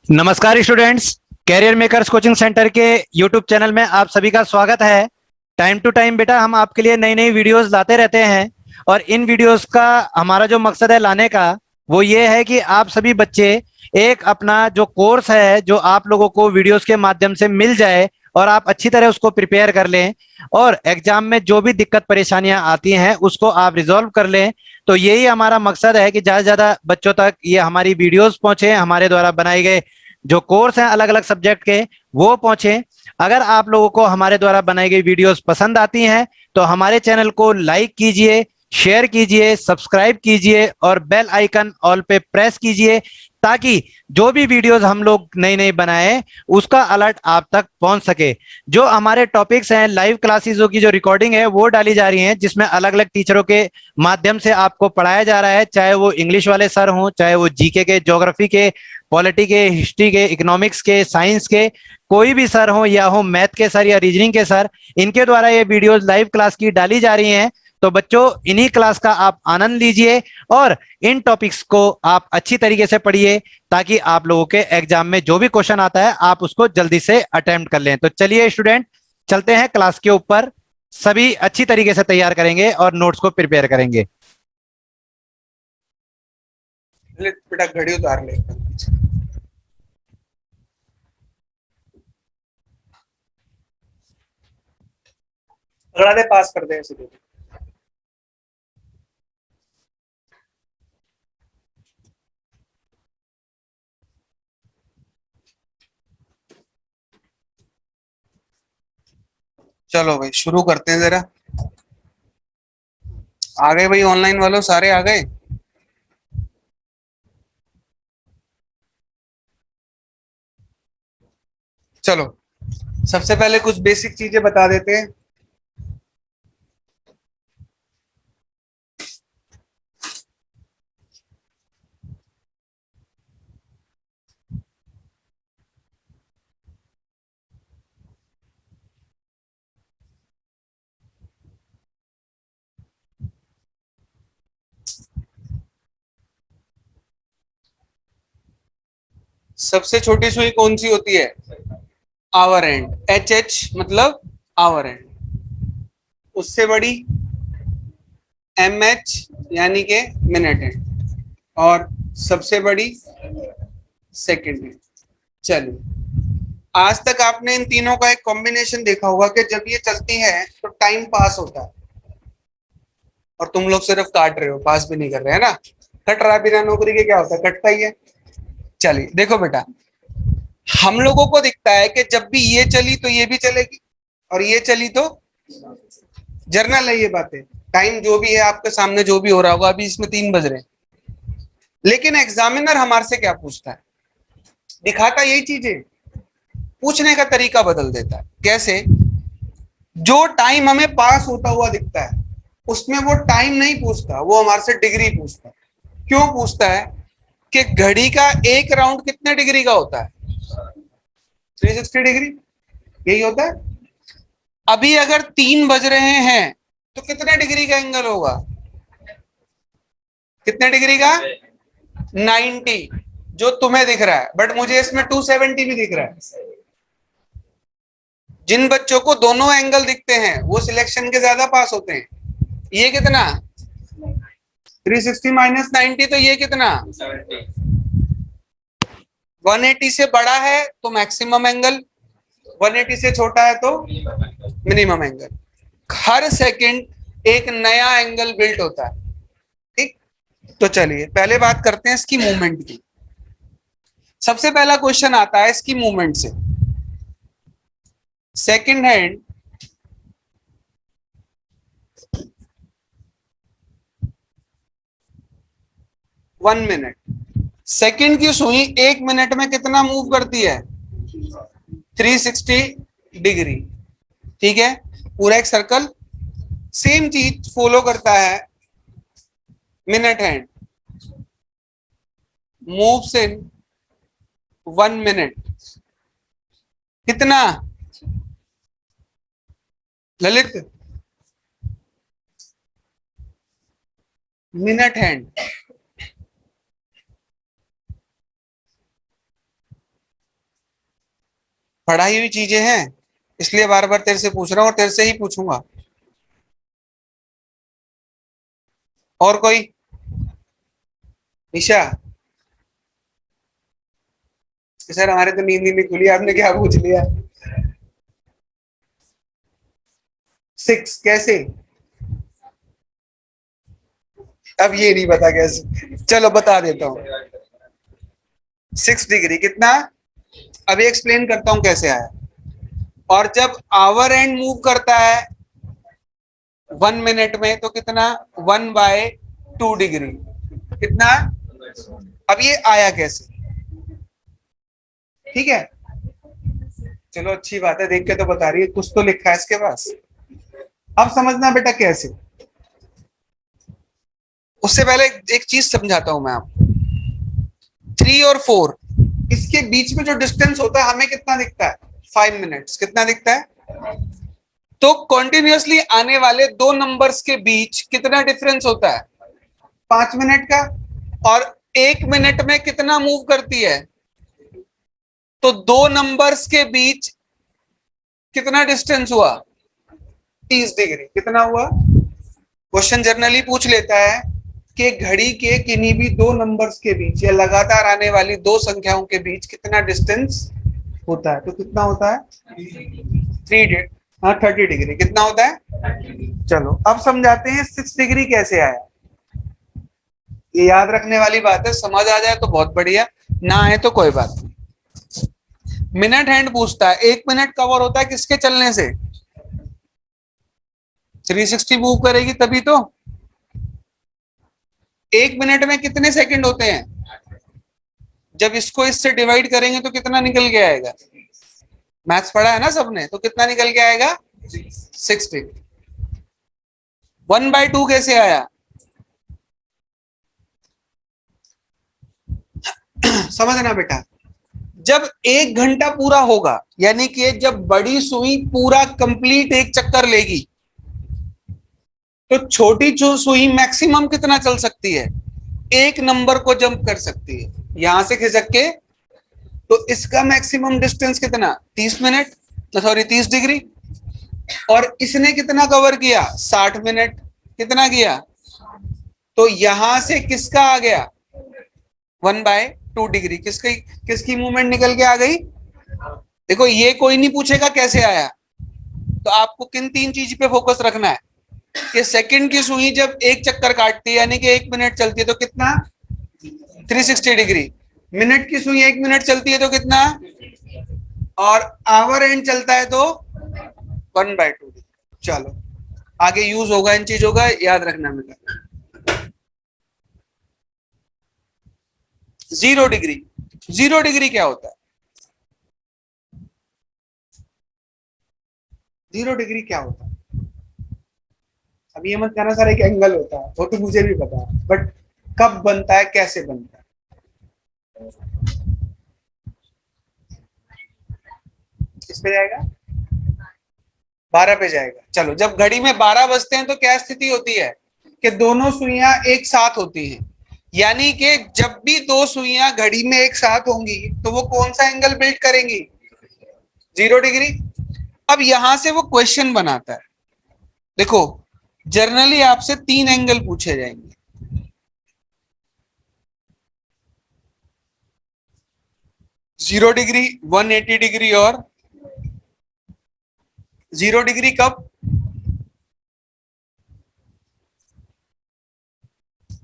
नमस्कार students. Career makers coaching centre के YouTube channel में आप सभी का स्वागत है। टाइम टू टाइम बेटा हम आपके लिए नई नई वीडियोस लाते रहते हैं और इन वीडियोस का हमारा जो मकसद है लाने का वो ये है कि आप सभी बच्चे एक अपना जो कोर्स है जो आप लोगों को वीडियोस के माध्यम से मिल जाए और आप अच्छी तरह उसको प्रिपेयर कर लें और एग्जाम में जो भी दिक्कत परेशानियां आती हैं उसको आप रिजॉल्व कर लें। तो यही हमारा मकसद है कि ज्यादा से ज्यादा बच्चों तक ये हमारी वीडियोस पहुंचे, हमारे द्वारा बनाए गए जो कोर्स हैं अलग अलग सब्जेक्ट के वो पहुंचे। अगर आप लोगों को हमारे द्वारा बनाई गई वीडियोस पसंद आती हैं तो हमारे चैनल को लाइक कीजिए, शेयर कीजिए, सब्सक्राइब कीजिए और बेल आइकन ऑल पे प्रेस कीजिए ताकि जो भी वीडियोस हम लोग नई नई बनाए उसका अलर्ट आप तक पहुंच सके। जो हमारे टॉपिक्स हैं लाइव क्लासेसों की जो रिकॉर्डिंग है वो डाली जा रही है जिसमें अलग अलग टीचरों के माध्यम से आपको पढ़ाया जा रहा है, चाहे वो इंग्लिश वाले सर हों, चाहे वो जीके के, ज्योग्राफी के, पॉलिटी के, हिस्ट्री के, इकोनॉमिक्स के, साइंस के, कोई भी सर हो या हो मैथ के सर या रीजनिंग के सर, इनके द्वारा ये वीडियोस लाइव क्लास की डाली जा रही हैं। तो बच्चों इन्हीं क्लास का आप आनंद लीजिए और इन टॉपिक्स को आप अच्छी तरीके से पढ़िए ताकि आप लोगों के एग्जाम में जो भी क्वेश्चन आता है आप उसको जल्दी से अटेम्प्ट कर लें। तो चलिए स्टूडेंट चलते हैं क्लास के ऊपर, सभी अच्छी तरीके से तैयार करेंगे और नोट्स को प्रिपेयर करेंगे। बेटा घड़ी उतार ले। अगला दे पास कर दे ऐसे दे। चलो भाई शुरू करते हैं जरा। आ गए भाई ऑनलाइन वालों सारे आ गए। चलो सबसे पहले कुछ बेसिक चीजें बता देते हैं। सबसे छोटी सुई कौन सी होती है? Our and. एच एच मतलब आवर एंड। उससे बड़ी एम एच यानी के मिनट एंड। और सबसे बड़ी सेकंड एंड। चलिए आज तक आपने इन तीनों का एक कॉम्बिनेशन देखा होगा कि जब ये चलती है तो टाइम पास होता है और तुम लोग सिर्फ काट रहे हो, पास भी नहीं कर रहे, है ना। कट रहा बिना नौकरी के क्या होता है? कटता ही है। चलिए देखो बेटा, हम लोगों को दिखता है कि जब भी ये चली तो ये भी चलेगी और ये चली तो जर्नल है ये बातें। टाइम जो भी है आपके सामने जो भी हो रहा होगा, अभी इसमें 3 बज रहे हैं, लेकिन एग्जामिनर हमारे से क्या पूछता है? दिखाता यही चीजें, पूछने का तरीका बदल देता है। कैसे? जो टाइम हमें पास होता हुआ दिखता है उसमें वो टाइम नहीं पूछता, वो हमारे से डिग्री पूछता है। क्यों पूछता है? कि घड़ी का एक राउंड कितने डिग्री का होता है? 360 डिग्री, यही होता है। अभी अगर 3 बज रहे हैं तो कितने डिग्री का एंगल होगा? कितने डिग्री का? 90। जो तुम्हें दिख रहा है, बट मुझे इसमें 270 भी दिख रहा है। जिन बच्चों को दोनों एंगल दिखते हैं वो सिलेक्शन के ज्यादा पास होते हैं। ये कितना? 360 माइनस 90, तो ये कितना? 180 से बड़ा है तो मैक्सिमम एंगल, 180 से छोटा है तो मिनिमम एंगल। हर सेकंड एक नया एंगल बिल्ट होता है। ठीक, तो चलिए पहले बात करते हैं इसकी मूवमेंट की। सबसे पहला क्वेश्चन आता है इसकी मूवमेंट से। Second hand 1 minute. सेकंड की सुई 1 मिनट में कितना मूव करती है? 360 डिग्री। ठीक है, पूरा एक सर्कल। सेम चीज फॉलो करता है minute hand, moves in 1 minute. कितना ललित? मिनट हैंड पढ़ाई हुई चीजें हैं, इसलिए बार बार तेरे से पूछ रहा हूँ और तेरे से ही पूछूंगा। और कोई? निशा, सर हमारे तो नींद ही नहीं खुली, आपने क्या पूछ लिया? 6 कैसे? अब ये नहीं पता कैसे, चलो बता देता हूँ। 6 डिग्री कितना? अभी एक्सप्लेन करता हूँ कैसे आया। और जब आवर एंड मूव करता है 1 मिनट में तो कितना? 1/2 डिग्री। कितना? अब ये आया कैसे? ठीक है, चलो अच्छी बात है, देख के तो बता रही है, कुछ तो लिखा है इसके पास। अब समझना बेटा कैसे। उससे पहले एक चीज समझाता हूं मैं आपको। 3 और 4, इसके बीच में जो डिस्टेंस होता है हमें कितना दिखता है? 5 मिनट्स। कितना दिखता है? तो कॉन्टिन्यूअसली आने वाले दो नंबर्स के बीच कितना डिफरेंस होता है? 5 मिनट का। और 1 मिनट में कितना मूव करती है? तो दो नंबर्स के बीच कितना डिस्टेंस हुआ? 30 डिग्री। कितना हुआ? क्वेश्चन जनरली पूछ लेता है कि घड़ी के किन्हीं भी दो नंबर्स के बीच या लगातार आने वाली दो संख्याओं के बीच कितना डिस्टेंस होता है? तो कितना होता है? 30 डिग्री। कितना होता है? चलो अब समझाते हैं 6 डिग्री कैसे आया। ये याद रखने वाली बात है, समझ आ जाए तो बहुत बढ़िया, ना आए तो कोई बात नहीं। मिनट हैंड पूछता है 1 मिनट कवर होता है किसके चलने से? 360 मूव करेगी तभी तो। 1 मिनट में कितने सेकंड होते हैं? जब इसको इससे डिवाइड करेंगे तो कितना निकल के आएगा? मैथ्स पढ़ा है ना सबने, तो कितना निकल के आएगा? 60। 1/2 कैसे आया? समझना बेटा, जब 1 घंटा पूरा होगा, यानी कि जब बड़ी सुई पूरा कंप्लीट एक चक्कर लेगी, तो छोटी सुई मैक्सिमम कितना चल सकती है? एक नंबर को जंप कर सकती है यहां से खिसक के। तो इसका मैक्सिमम डिस्टेंस कितना? 30 मिनट, सॉरी 30 डिग्री। और इसने कितना कवर किया? 60 मिनट। कितना किया? तो यहां से किसका आ गया? 1/2 डिग्री। किसकी किसकी मूवमेंट निकल के आ गई? देखो ये कोई नहीं पूछेगा कैसे आया, तो आपको किन तीन चीज पे फोकस रखना है कि सेकंड की सुई जब एक चक्कर काटती है यानी कि 1 मिनट चलती है तो कितना? 360 डिग्री। मिनट की सुई 1 मिनट चलती है तो कितना? और आवर एंड चलता है तो 1/2 डिग्री। चलो आगे यूज होगा इन चीजों का, याद रखना बेटा। 0 डिग्री। 0 डिग्री क्या होता है? 0 डिग्री क्या होता है? अब ये मत कहना सर एक एंगल होता है, वो तो मुझे भी पता है, बट कब बनता है, कैसे बनता है? किस पे जाएगा? 12 पे जाएगा। चलो जब घड़ी में 12 बजते हैं तो क्या स्थिति होती है कि दोनों सुइयां एक साथ होती हैं, यानी कि जब भी दो सुइयां घड़ी में एक साथ होंगी तो वो कौन सा एंगल बिल्ड करेंगी? 0 डिग्री। अब यहां से वो क्वेश्चन बनाता है। देखो जर्नली आपसे 3 एंगल पूछे जाएंगे, 0 डिग्री, 180 डिग्री और 0 डिग्री। कब?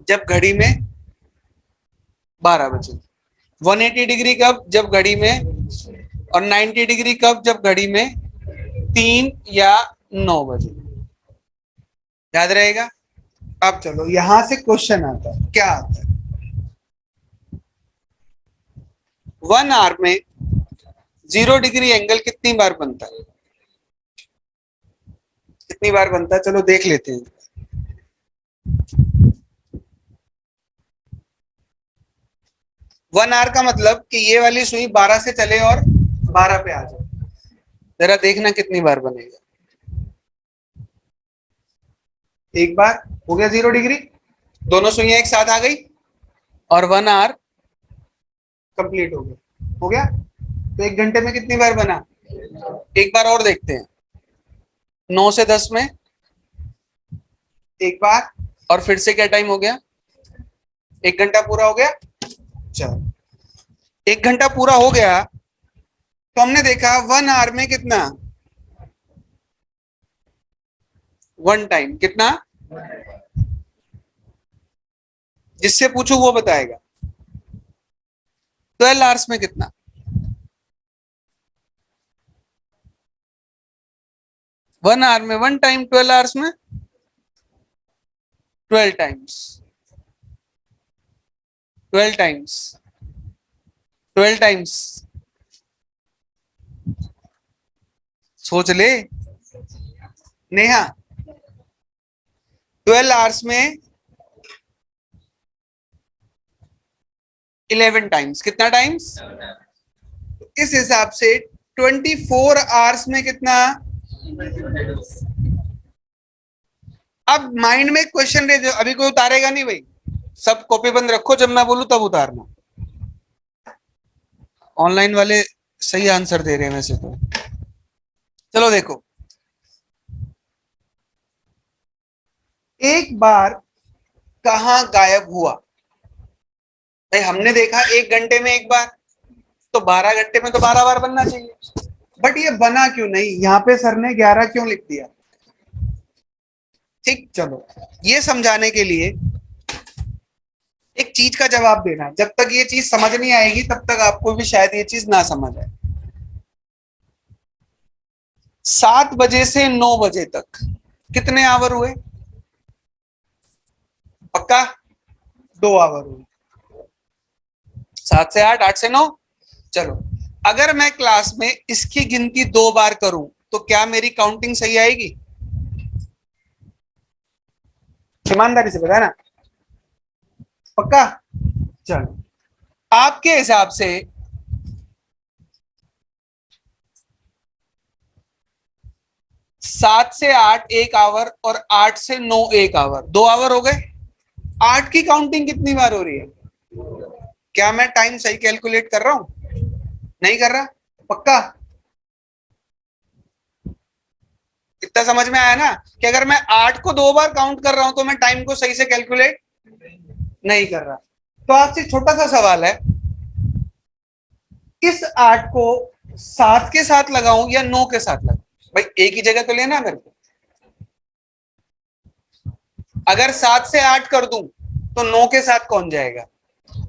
जब घड़ी में 12 बजे। 180 डिग्री कब? जब घड़ी में। और 90 डिग्री कब? जब घड़ी में 3 या 9 बजे। याद रहेगा? अब चलो यहां से क्वेश्चन आता है, क्या आता है? 1 आवर में 0 डिग्री एंगल कितनी बार बनता है? कितनी बार बनता है? चलो देख लेते हैं। 1 आवर का मतलब कि ये वाली सुई 12 से चले और 12 पे आ जाए। जरा देखना कितनी बार बनेगा। एक बार हो गया 0 डिग्री, दोनों सुइयां एक साथ आ गई और 1 आवर कंप्लीट हो गया। हो गया, तो 1 घंटे में कितनी बार बना? एक बार और देखते हैं, 9 से 10 में एक बार, और फिर से क्या टाइम हो गया, 1 घंटा पूरा हो गया। चलो 1 घंटा पूरा हो गया, तो हमने देखा 1 आवर में कितना, 1 टाइम कितना, जिससे पूछू वो बताएगा। 12 आवर्स में कितना, 1 आवर में 1 टाइम, 12 आवर्स में 12 टाइम्स, 12 टाइम्स, 12 टाइम्स। सोच ले नेहा, 12 आवर्स में 11 टाइम्स, कितना टाइम्स, इस हिसाब से 24 आवर्स में कितना। अब माइंड में क्वेश्चन दे दो, अभी कोई उतारेगा नहीं भाई, सब कॉपी बंद रखो, जब मैं बोलूं तब उतारना। ऑनलाइन वाले सही आंसर दे रहे हैं वैसे तो। चलो देखो, एक बार कहां गायब हुआ भाई, हमने देखा 1 घंटे में एक बार, तो 12 घंटे में तो 12 बार बनना चाहिए, बट ये बना क्यों नहीं, यहाँ पे सर ने 11 क्यों लिख दिया। ठीक, चलो ये समझाने के लिए एक चीज का जवाब देना, जब तक ये चीज समझ नहीं आएगी तब तक आपको भी शायद ये चीज ना समझ आए। 7 बजे से 9 बजे तक कितने आवर हुए, पक्का 2 आवर हुए, 7 से 8, 8 से 9। चलो अगर मैं क्लास में इसकी गिनती 2 बार करूं तो क्या मेरी काउंटिंग सही आएगी, ईमानदारी से बताना, पक्का। चलो आपके हिसाब से 7 से 8 1 आवर और 8 से 9 1 आवर, 2 आवर हो गए। 8 की काउंटिंग कितनी बार हो रही है, क्या मैं टाइम सही कैलकुलेट कर रहा हूं, नहीं कर रहा, पक्का। इतना समझ में आया ना कि अगर मैं 8 को 2 बार काउंट कर रहा हूं तो मैं टाइम को सही से कैलकुलेट नहीं कर रहा। तो आपसे छोटा सा सवाल है, इस 8 को 7 के साथ लगाऊं या 9 के साथ लगाऊं, भाई एक ही जगह तो लेना मेरे को। अगर 7 से 8 कर दूं तो 9 के साथ कौन जाएगा,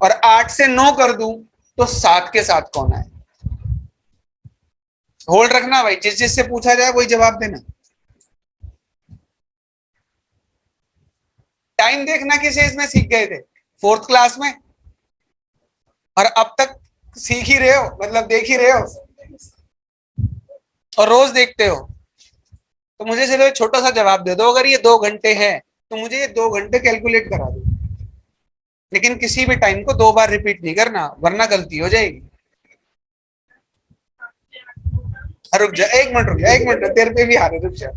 और 8 से 9 कर दूं तो 7 के साथ कौन आए। होल्ड रखना भाई, जिस जिससे पूछा जाए वही जवाब देना। टाइम देखना किस एज में सीख गए थे, 4th क्लास में, और अब तक सीख ही रहे हो, मतलब देख ही रहे हो और रोज देखते हो। तो मुझे सिर्फ एक छोटा सा जवाब दे दो, अगर ये 2 घंटे है तो मुझे ये 2 घंटे कैलकुलेट करा दो, लेकिन किसी भी टाइम को 2 बार रिपीट नहीं करना वरना गलती हो जाएगी। रुक जा, 1 मिनट रुक जा, 1 मिनट, तेरे पे भी आ रहे, रुक जा,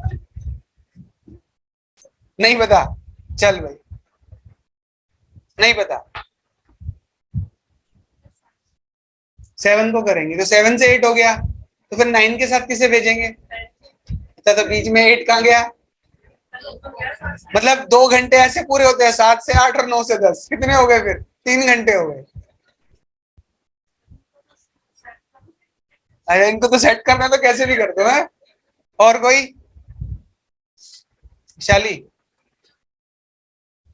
नहीं बता, चल भाई नहीं बता, 7 को करेंगे तो 7 से 8 हो गया, तो फिर 9 के साथ किसे भेजेंगे, तो बीच में 8 कहाँ गया, मतलब 2 घंटे ऐसे पूरे होते हैं, 7 से 8 और 9 से 10, कितने हो गए फिर, 3 घंटे हो गए। अरे इनको तो सेट करना तो कैसे भी कर दो है। और कोई, शाली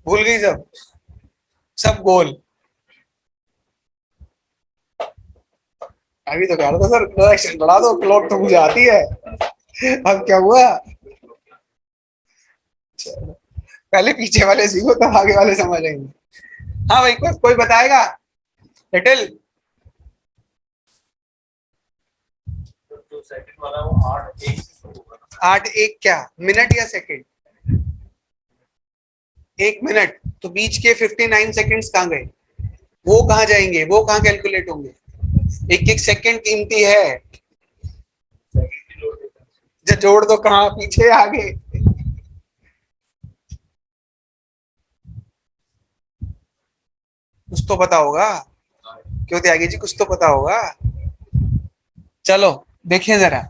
भूल गई, सब सब गोल। अभी तो कह रहा था सर डायरेक्शन बढ़ा दो, क्लॉक तो मुझे आती है, अब क्या हुआ। पहले पीछे वाले सीखो तब आगे वाले समझेंगे। हाँ भाई, कोई बताएगा, लिटिल, जो सेकंड वाला वो 8 1 क्या मिनट या सेकंड, 1 मिनट, तो बीच के 59 सेकंड्स कहाँ गए, वो कहाँ जाएंगे, वो कहाँ कैलकुलेट होंगे, एक एक सेकंड कीमती है, जो जोड़ दो, कहाँ पीछे आगे। कुछ तो पता होगा, क्यों त्यागी जी, कुछ तो पता होगा। चलो देखिए जरा,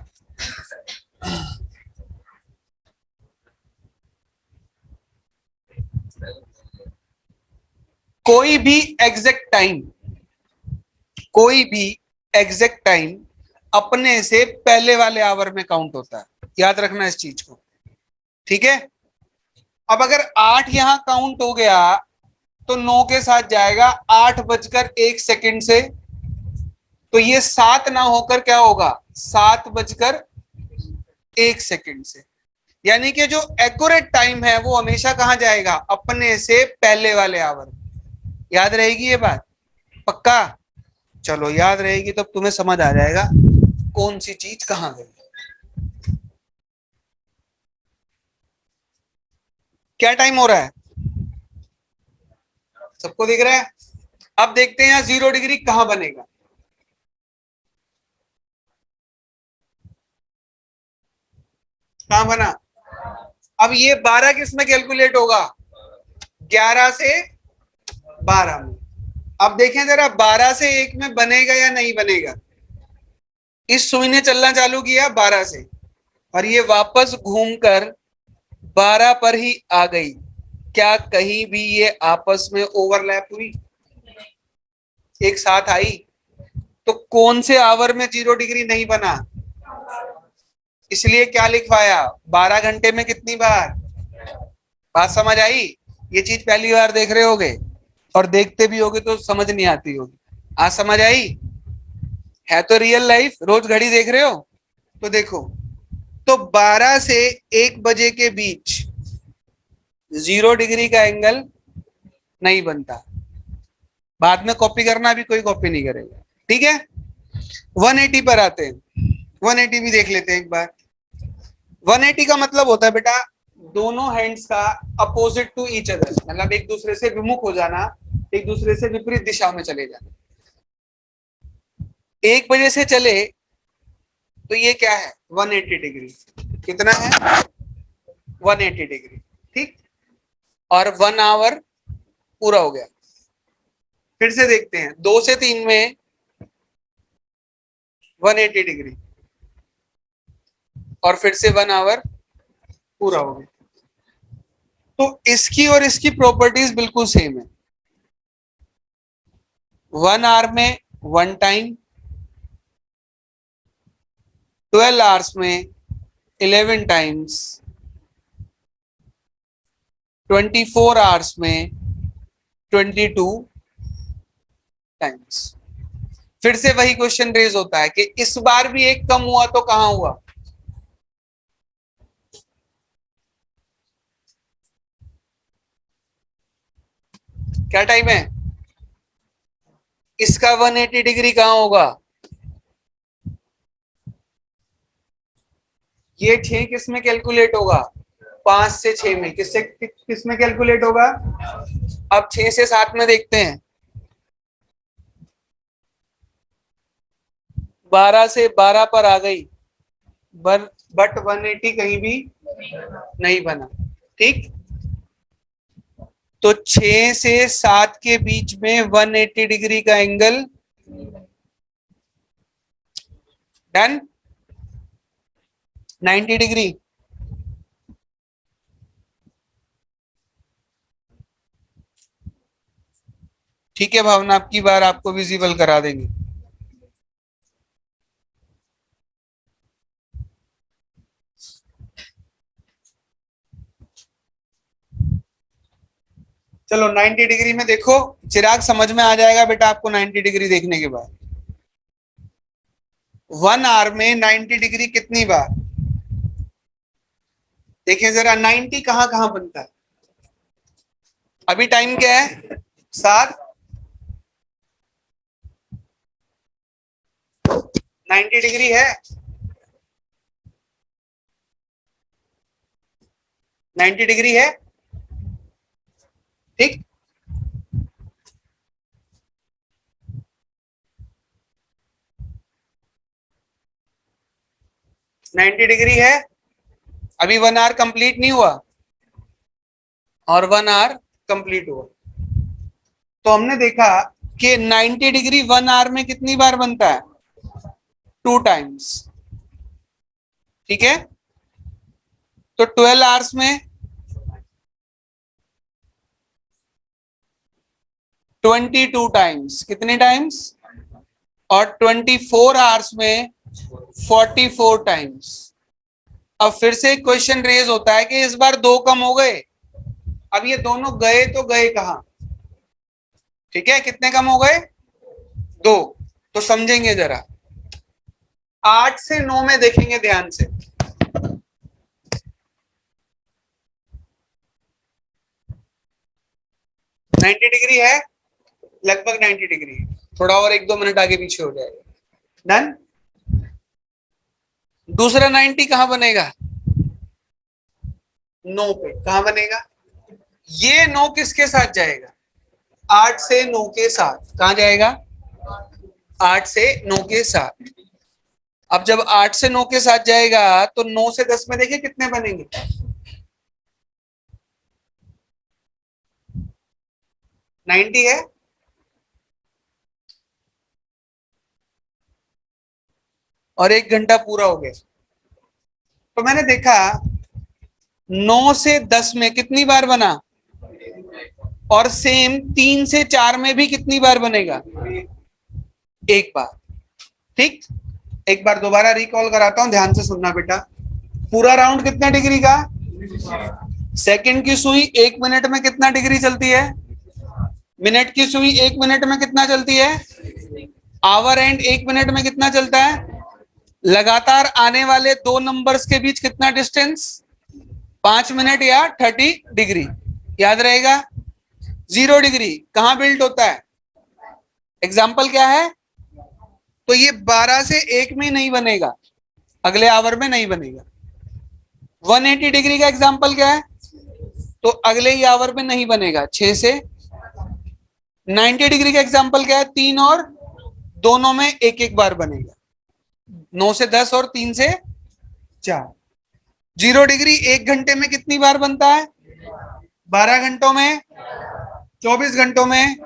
कोई भी एग्जैक्ट टाइम, कोई भी एग्जैक्ट टाइम अपने से पहले वाले आवर में काउंट होता है, याद रखना इस चीज को, ठीक है। अब अगर 8 यहां काउंट हो गया तो 9 के साथ जाएगा 8 बजकर 1 सेकंड से, तो ये 7 ना होकर क्या होगा, 7 बजकर 1 सेकंड से। यानी कि जो एक्यूरेट टाइम है वो हमेशा कहां जाएगा, अपने से पहले वाले आवर। याद रहेगी ये बात, पक्का। चलो याद रहेगी तब तुम्हें समझ आ जाएगा कौन सी चीज कहां गई। क्या टाइम हो रहा है, सबको दिख रहा है। अब देखते हैं 0 डिग्री कहां बनेगा। कहां बना। अब ये 12 किस में कैलकुलेट होगा, 11 से 12 में। अब देखें जरा 12 से 1 में बनेगा या नहीं बनेगा। इस सुई ने चलना चालू किया 12 से और ये वापस घूमकर 12 पर ही आ गई। क्या कहीं भी ये आपस में ओवरलैप हुई, एक साथ आई। तो कौन से आवर में 0 डिग्री नहीं बना, इसलिए क्या लिखवाया, 12 घंटे में कितनी बार। बात समझ आई। ये चीज पहली बार देख रहे होगे और देखते भी होगे तो समझ नहीं आती होगी। आज समझ आई है तो रियल लाइफ, रोज घड़ी देख रहे हो तो देखो। तो 12 से 1 बजे के बीच 0 डिग्री का एंगल नहीं बनता। बाद में कॉपी करना, अभी कोई कॉपी नहीं करेगा, ठीक है। 180 पर आते हैं, 180 भी देख लेते हैं एक बार। 180 का मतलब होता है बेटा दोनों हैंड्स का अपोजिट टू ईच अदर, मतलब एक दूसरे से विमुख हो जाना, एक दूसरे से विपरीत दिशा में चले जाना। 1 बजे से चले तो ये क्या है 180 डिग्री, कितना है 180 डिग्री, ठीक। और 1 आवर पूरा हो गया। फिर से देखते हैं 2 से 3 में 180 डिग्री और फिर से 1 आवर पूरा हो गया। तो इसकी और इसकी प्रॉपर्टीज बिल्कुल सेम है। 1 आवर में 1 टाइम, 12 आवर्स में 11 टाइम्स, 24 आवर्स में 22 टाइम्स। फिर से वही क्वेश्चन रेज होता है कि इस बार भी एक कम हुआ तो कहां हुआ। क्या टाइम है इसका, 180 डिग्री कहां होगा। ये 6 किस में कैलकुलेट होगा, 5 से 6 में, किससे किस में कैलकुलेट होगा। अब 6 से 7 में देखते हैं, 12 से 12 पर आ गई, बट 180 कहीं भी नहीं बना, ठीक। तो 6 से 7 के बीच में 180 डिग्री का एंगल डन, 90 डिग्री। ठीक है भावना, आपकी बार आपको विजिबल करा देंगे। चलो 90 डिग्री में देखो, चिराग समझ में आ जाएगा बेटा आपको 90 डिग्री देखने के बाद। 1 आवर में 90 डिग्री कितनी बार, देखिए जरा 90 कहां कहां बनता है। अभी टाइम क्या है 7, 90 डिग्री है, 90 डिग्री है, ठीक। नाइन्टी डिग्री है। अभी 1 आवर कंप्लीट नहीं हुआ और 1 आवर कंप्लीट हुआ। तो हमने देखा कि 90 डिग्री 1 आवर में कितनी बार बनता है, 2 टाइम्स, ठीक है। तो 12 आवर्स में 22 टाइम्स, कितने टाइम्स, और 24 आवर्स में 44 टाइम्स। अब फिर से क्वेश्चन रेज होता है कि इस बार दो कम हो गए। अब ये दोनों गए तो गए कहां? ठीक है, कितने कम हो गए? दो। तो समझेंगे जरा, 8 से 9 में देखेंगे ध्यान से। 90 डिग्री है, लगभग 90 डिग्री है, थोड़ा और 1-2 मिनट आगे पीछे हो जाएगा। डन। दूसरा 90 कहां बनेगा? 9 पे। कहां बनेगा? ये 9 किसके साथ जाएगा? 8 से 9 के साथ। कहां जाएगा? 8 से 9 के साथ। अब जब 8 से 9 के साथ जाएगा तो 9 से 10 में देखिए कितने बनेंगे? 90 है, और 1 घंटा पूरा हो गया। तो मैंने देखा 9 से 10 में कितनी बार बना, और सेम 3 से 4 में भी कितनी बार बनेगा? एक बार। ठीक, एक बार दोबारा रिकॉल कराता हूं, ध्यान से सुनना बेटा। पूरा राउंड कितने डिग्री का? सेकंड की सुई 1 मिनट में कितना डिग्री चलती है? मिनट की सुई 1 मिनट में कितना चलती है? आवर एंड 1 मिनट में कितना चलता है? लगातार आने वाले दो नंबर्स के बीच कितना डिस्टेंस? 5 मिनट या 30 डिग्री। याद रहेगा। 0 डिग्री कहां बिल्ट होता है? एग्जाम्पल क्या है? तो ये 12 से 1 में नहीं बनेगा, अगले आवर में नहीं बनेगा। 180 डिग्री का एग्जाम्पल क्या है? तो अगले ही आवर में नहीं बनेगा, 6 से। 90 डिग्री का एग्जाम्पल क्या है? 3 और दोनों में एक एक बार बनेगा, 9 से 10 और 3 से 4। 0 डिग्री 1 घंटे में कितनी बार बनता है? 12 घंटों में, 24 घंटों में।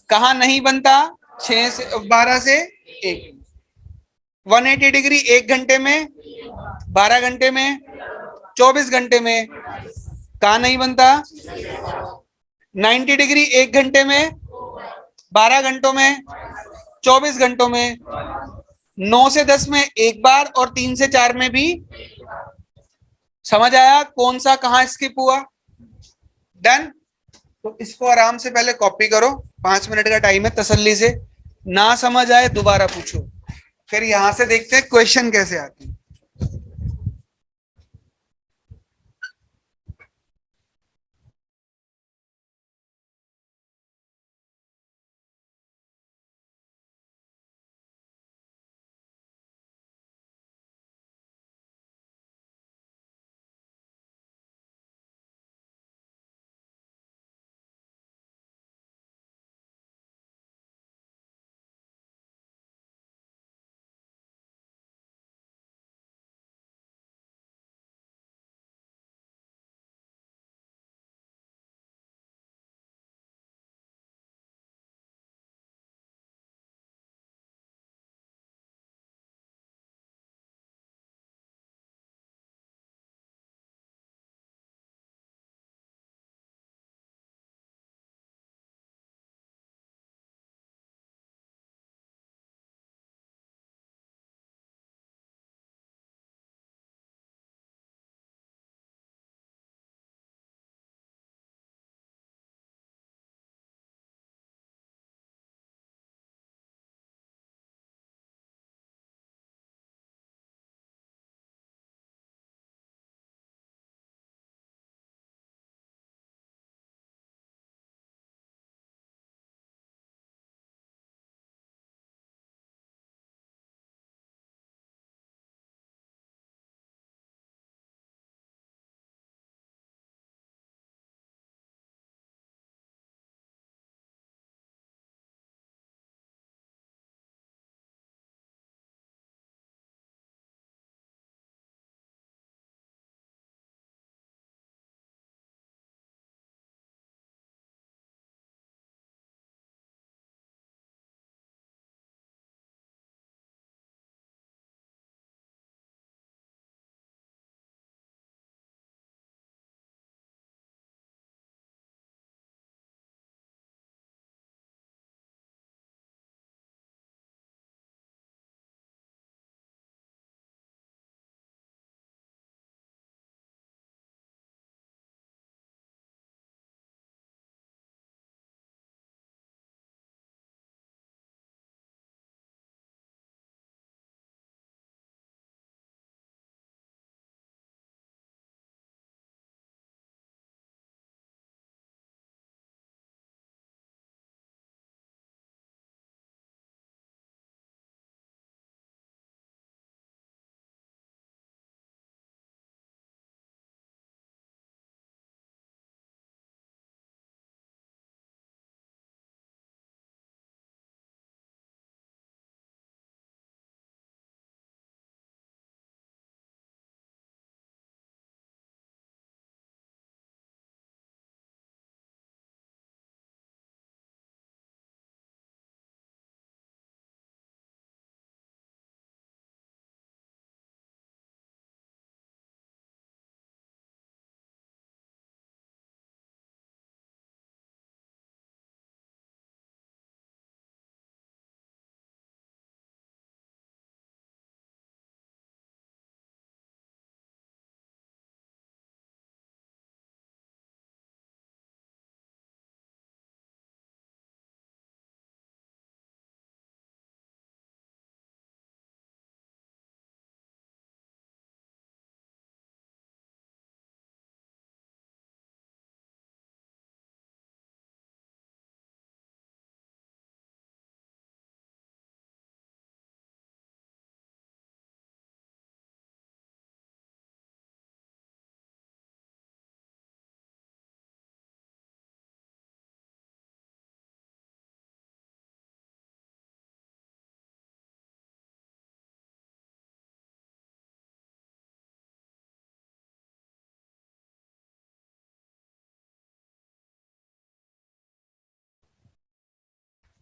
कहा नहीं बनता? 6 से 12 से 1। 180 डिग्री 1 घंटे में, 12 घंटे में, 24 घंटे में। कहा नहीं बनता? 90 डिग्री 1 घंटे में, 12 घंटों में, 24 घंटों में। 9 से 10 में एक बार, और 3 से 4 में भी। समझ आया कौन सा कहां स्किप हुआ? डन। तो इसको आराम से पहले कॉपी करो, 5 मिनट का टाइम है, तसल्ली से। ना समझ आए दोबारा पूछो, फिर यहां से देखते हैं क्वेश्चन कैसे आते हैं।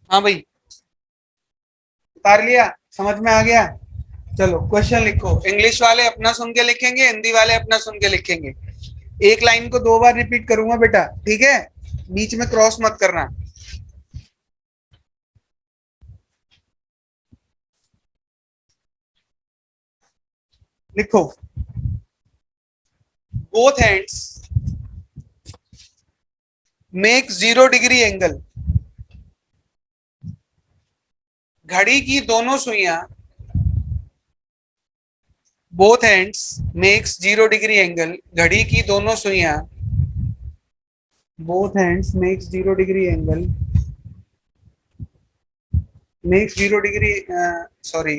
हाँ भाई, उतार लिया, समझ में आ गया। चलो क्वेश्चन लिखो। इंग्लिश वाले अपना सुन के लिखेंगे, हिंदी वाले अपना सुन के लिखेंगे। एक लाइन को 2 बार रिपीट करूंगा बेटा, ठीक है? बीच में क्रॉस मत करना। लिखो। Both hands make 0 degree angle. घड़ी की दोनों सुइयां, both hands makes 0 degree angle. घड़ी की दोनों सुइयां, both hands makes 0 degree angle, makes 0 degree, sorry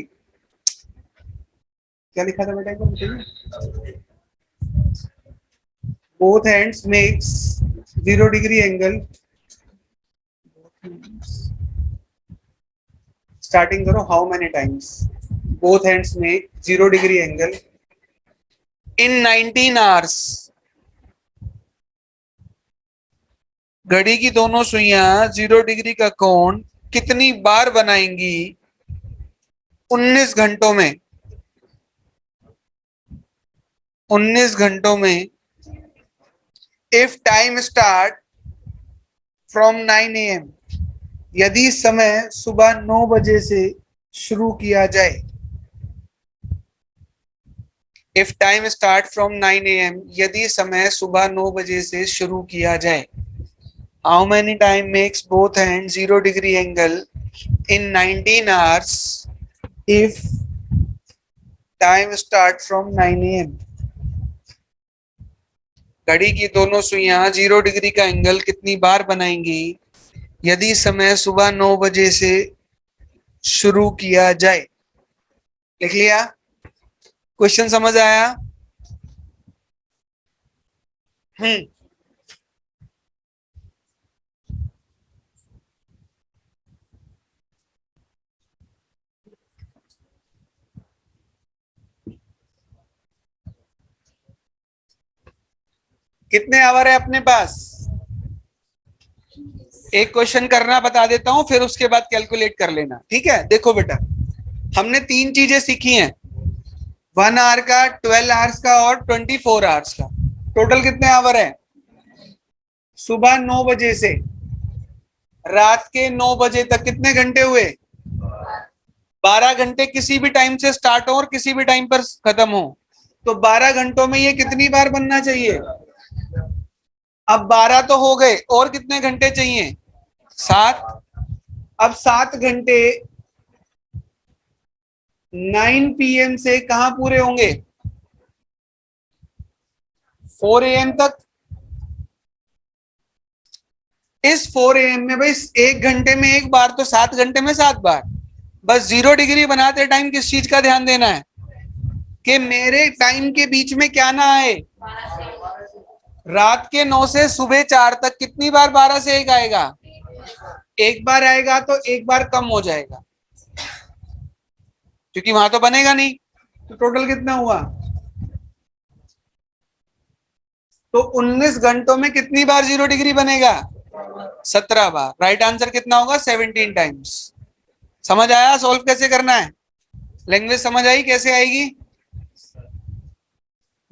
क्या लिखा था बेटा, एक बार बताइए। Both hands makes 0 degree angle, starting करो, how many times both hands make 0 degree angle in 19 hours. घड़ी की दोनों सुइयां 0 डिग्री का कोण कितनी बार बनाएंगी 19 घंटों में? 19 घंटों में। If time start from 9 AM, यदि समय सुबह 9 बजे से शुरू किया जाए। If time start from 9 AM, यदि समय सुबह 9 बजे से शुरू किया जाए। How many time makes both hand 0 degree angle in 19 hours if time start from 9 AM? घड़ी की दोनों सुइयां 0 डिग्री का एंगल कितनी बार बनाएंगी यदि समय सुबह 9 बजे से शुरू किया जाए? लिख लिया? क्वेश्चन समझ आया? हम्म। कितने आवर है अपने पास? एक क्वेश्चन करना बता देता हूं, फिर उसके बाद कैलकुलेट कर लेना, ठीक है? देखो बेटा, हमने 3 चीजें सीखी हैं, 1 आवर का, 12 आवर्स का और 24 आवर्स का। टोटल कितने आवर है? सुबह 9 बजे से रात के 9 बजे तक कितने घंटे हुए? 12 घंटे किसी भी टाइम से स्टार्ट हो और किसी भी टाइम पर खत्म हो, तो 12 घंटों में ये कितनी बार बनना चाहिए? अब 12 तो हो गए, और कितने घंटे चाहिए? 7। अब 7 घंटे 9 PM से कहां पूरे होंगे? 4 AM तक। इस 4 AM में भाई 1 घंटे में एक बार, तो 7 घंटे में 7 बार। बस 0 डिग्री बनाते टाइम किस चीज का ध्यान देना है कि मेरे टाइम के बीच में क्या ना आए। रात के 9 से सुबह 4 तक कितनी बार 12 से 1 आएगा? एक बार आएगा, तो एक बार कम हो जाएगा क्योंकि वहां तो बनेगा नहीं। तो टोटल कितना हुआ? तो 19 घंटों में कितनी बार 0 डिग्री बनेगा? 17 बार। राइट आंसर कितना होगा? 17 टाइम्स। समझ आया सॉल्व कैसे करना है? लैंग्वेज समझ आई कैसे आएगी?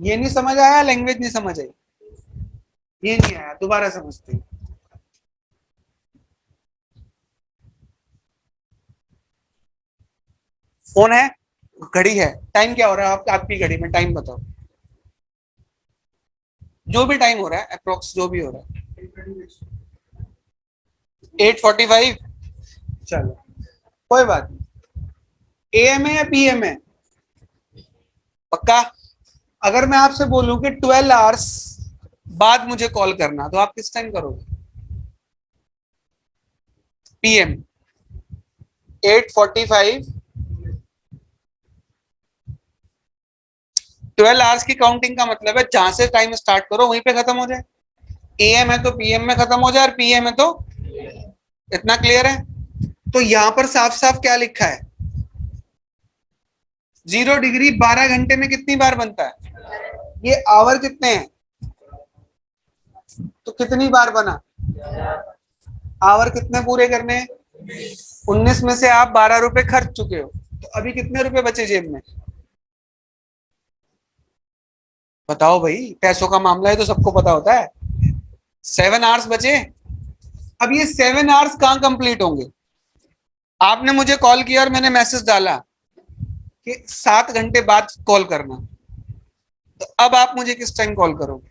ये नहीं समझ आया, लैंग्वेज नहीं समझ आई, ये नहीं आया, दोबारा समझते हैं। फोन है, घड़ी है, टाइम क्या हो रहा है आपकी घड़ी में? टाइम बताओ, जो भी टाइम हो रहा है अप्रोक्स, जो भी हो रहा है। 8:45। चलो कोई बात नहीं। AM है या PM है? पक्का? अगर मैं आपसे बोलूं कि 12 आवर्स बाद मुझे कॉल करना, तो आप किस टाइम करोगे? PM 8:45। 12 आवर्स की काउंटिंग का मतलब है जहां से टाइम स्टार्ट करो वहीं पे खत्म हो जाए। AM है तो PM में खत्म हो जाए, और PM है तो, इतना क्लियर है? तो यहां पर साफ साफ क्या लिखा है? 0 डिग्री 12 घंटे में कितनी बार बनता है? ये आवर कितने हैं, तो कितनी बार बना? आवर कितने पूरे करने हैं? 19 में से आप 12 रुपए खर्च चुके हो, तो अभी कितने रुपए बचे जेब में? बताओ भाई, पैसों का मामला है तो सबको पता होता है। 7 आवर्स बचे। अब ये 7 आवर्स कहाँ कंप्लीट होंगे? आपने मुझे कॉल किया और मैंने मैसेज डाला कि 7 घंटे बाद कॉल करना, तो अब आप मुझे किस टाइम कॉल करोगे?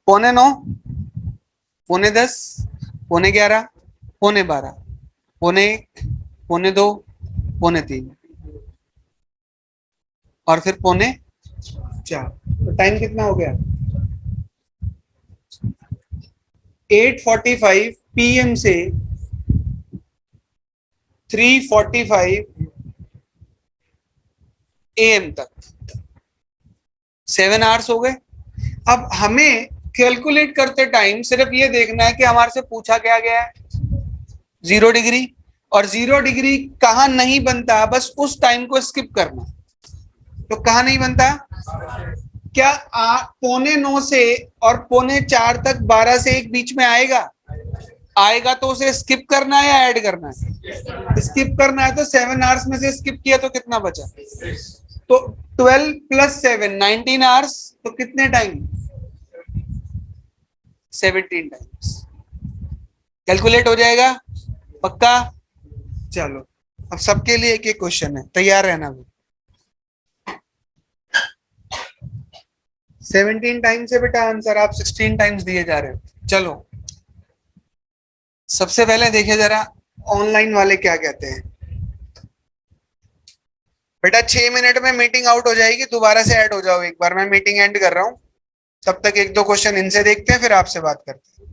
पौने 9, पौने 10, पौने 11, पौने 12, पौने 1, पौने 2, पौने 3 और फिर पौने 4। तो टाइम कितना हो गया? 8:45 PM से 3:45 AM तक 7 आवर्स हो गए। अब हमें कैलकुलेट करते टाइम सिर्फ ये देखना है कि हमारे से पूछा क्या गया है, 0 डिग्री। और 0 डिग्री कहाँ नहीं बनता, बस उस टाइम को स्किप करना। तो कहाँ नहीं बनता? क्या पौने 9 से और पौने 4 तक 12 से 1 बीच में आएगा? आएगा तो उसे स्किप करना है या ऐड करना है? स्किप करना है। तो 7 आवर्स में से स्किप किया तो कितना बचा? तो 12 + 7 19 आवर्स। तो कितने टाइम? 17 टाइम्स। कैलकुलेट हो जाएगा पक्का? चलो, अब सबके लिए एक एक क्वेश्चन है, तैयार रहना भी। 17 टाइम्स है बेटा आंसर, आप 16 टाइम्स दिए जा रहे हो। चलो, सबसे पहले देखिए जरा ऑनलाइन वाले क्या कहते हैं। बेटा 6 मिनट में मीटिंग आउट हो जाएगी, दोबारा से ऐड हो जाओ एक बार, मैं मीटिंग एंड कर रहा हूँ। तब तक एक दो क्वेश्चन इनसे देखते हैं, फिर आपसे बात करते हैं।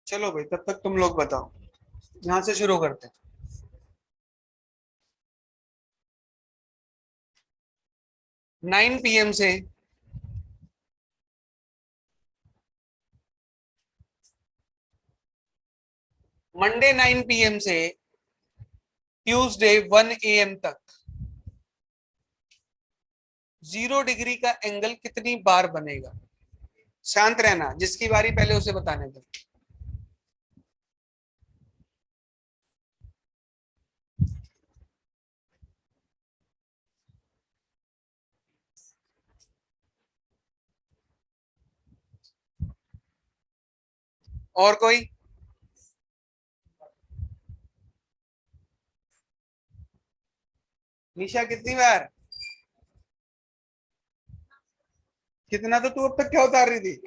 चलो भाई, तब तक तुम लोग बताओ, यहां से शुरू करते हैं। 9 PM से मंडे 9 PM से ट्यूसडे 1 AM तक 0 डिग्री का एंगल कितनी बार बनेगा? शांत रहना, जिसकी बारी पहले उसे बताने दो। और कोई? निशा कितनी बार? कितना? तो तू अब तक क्या उतार रही थी?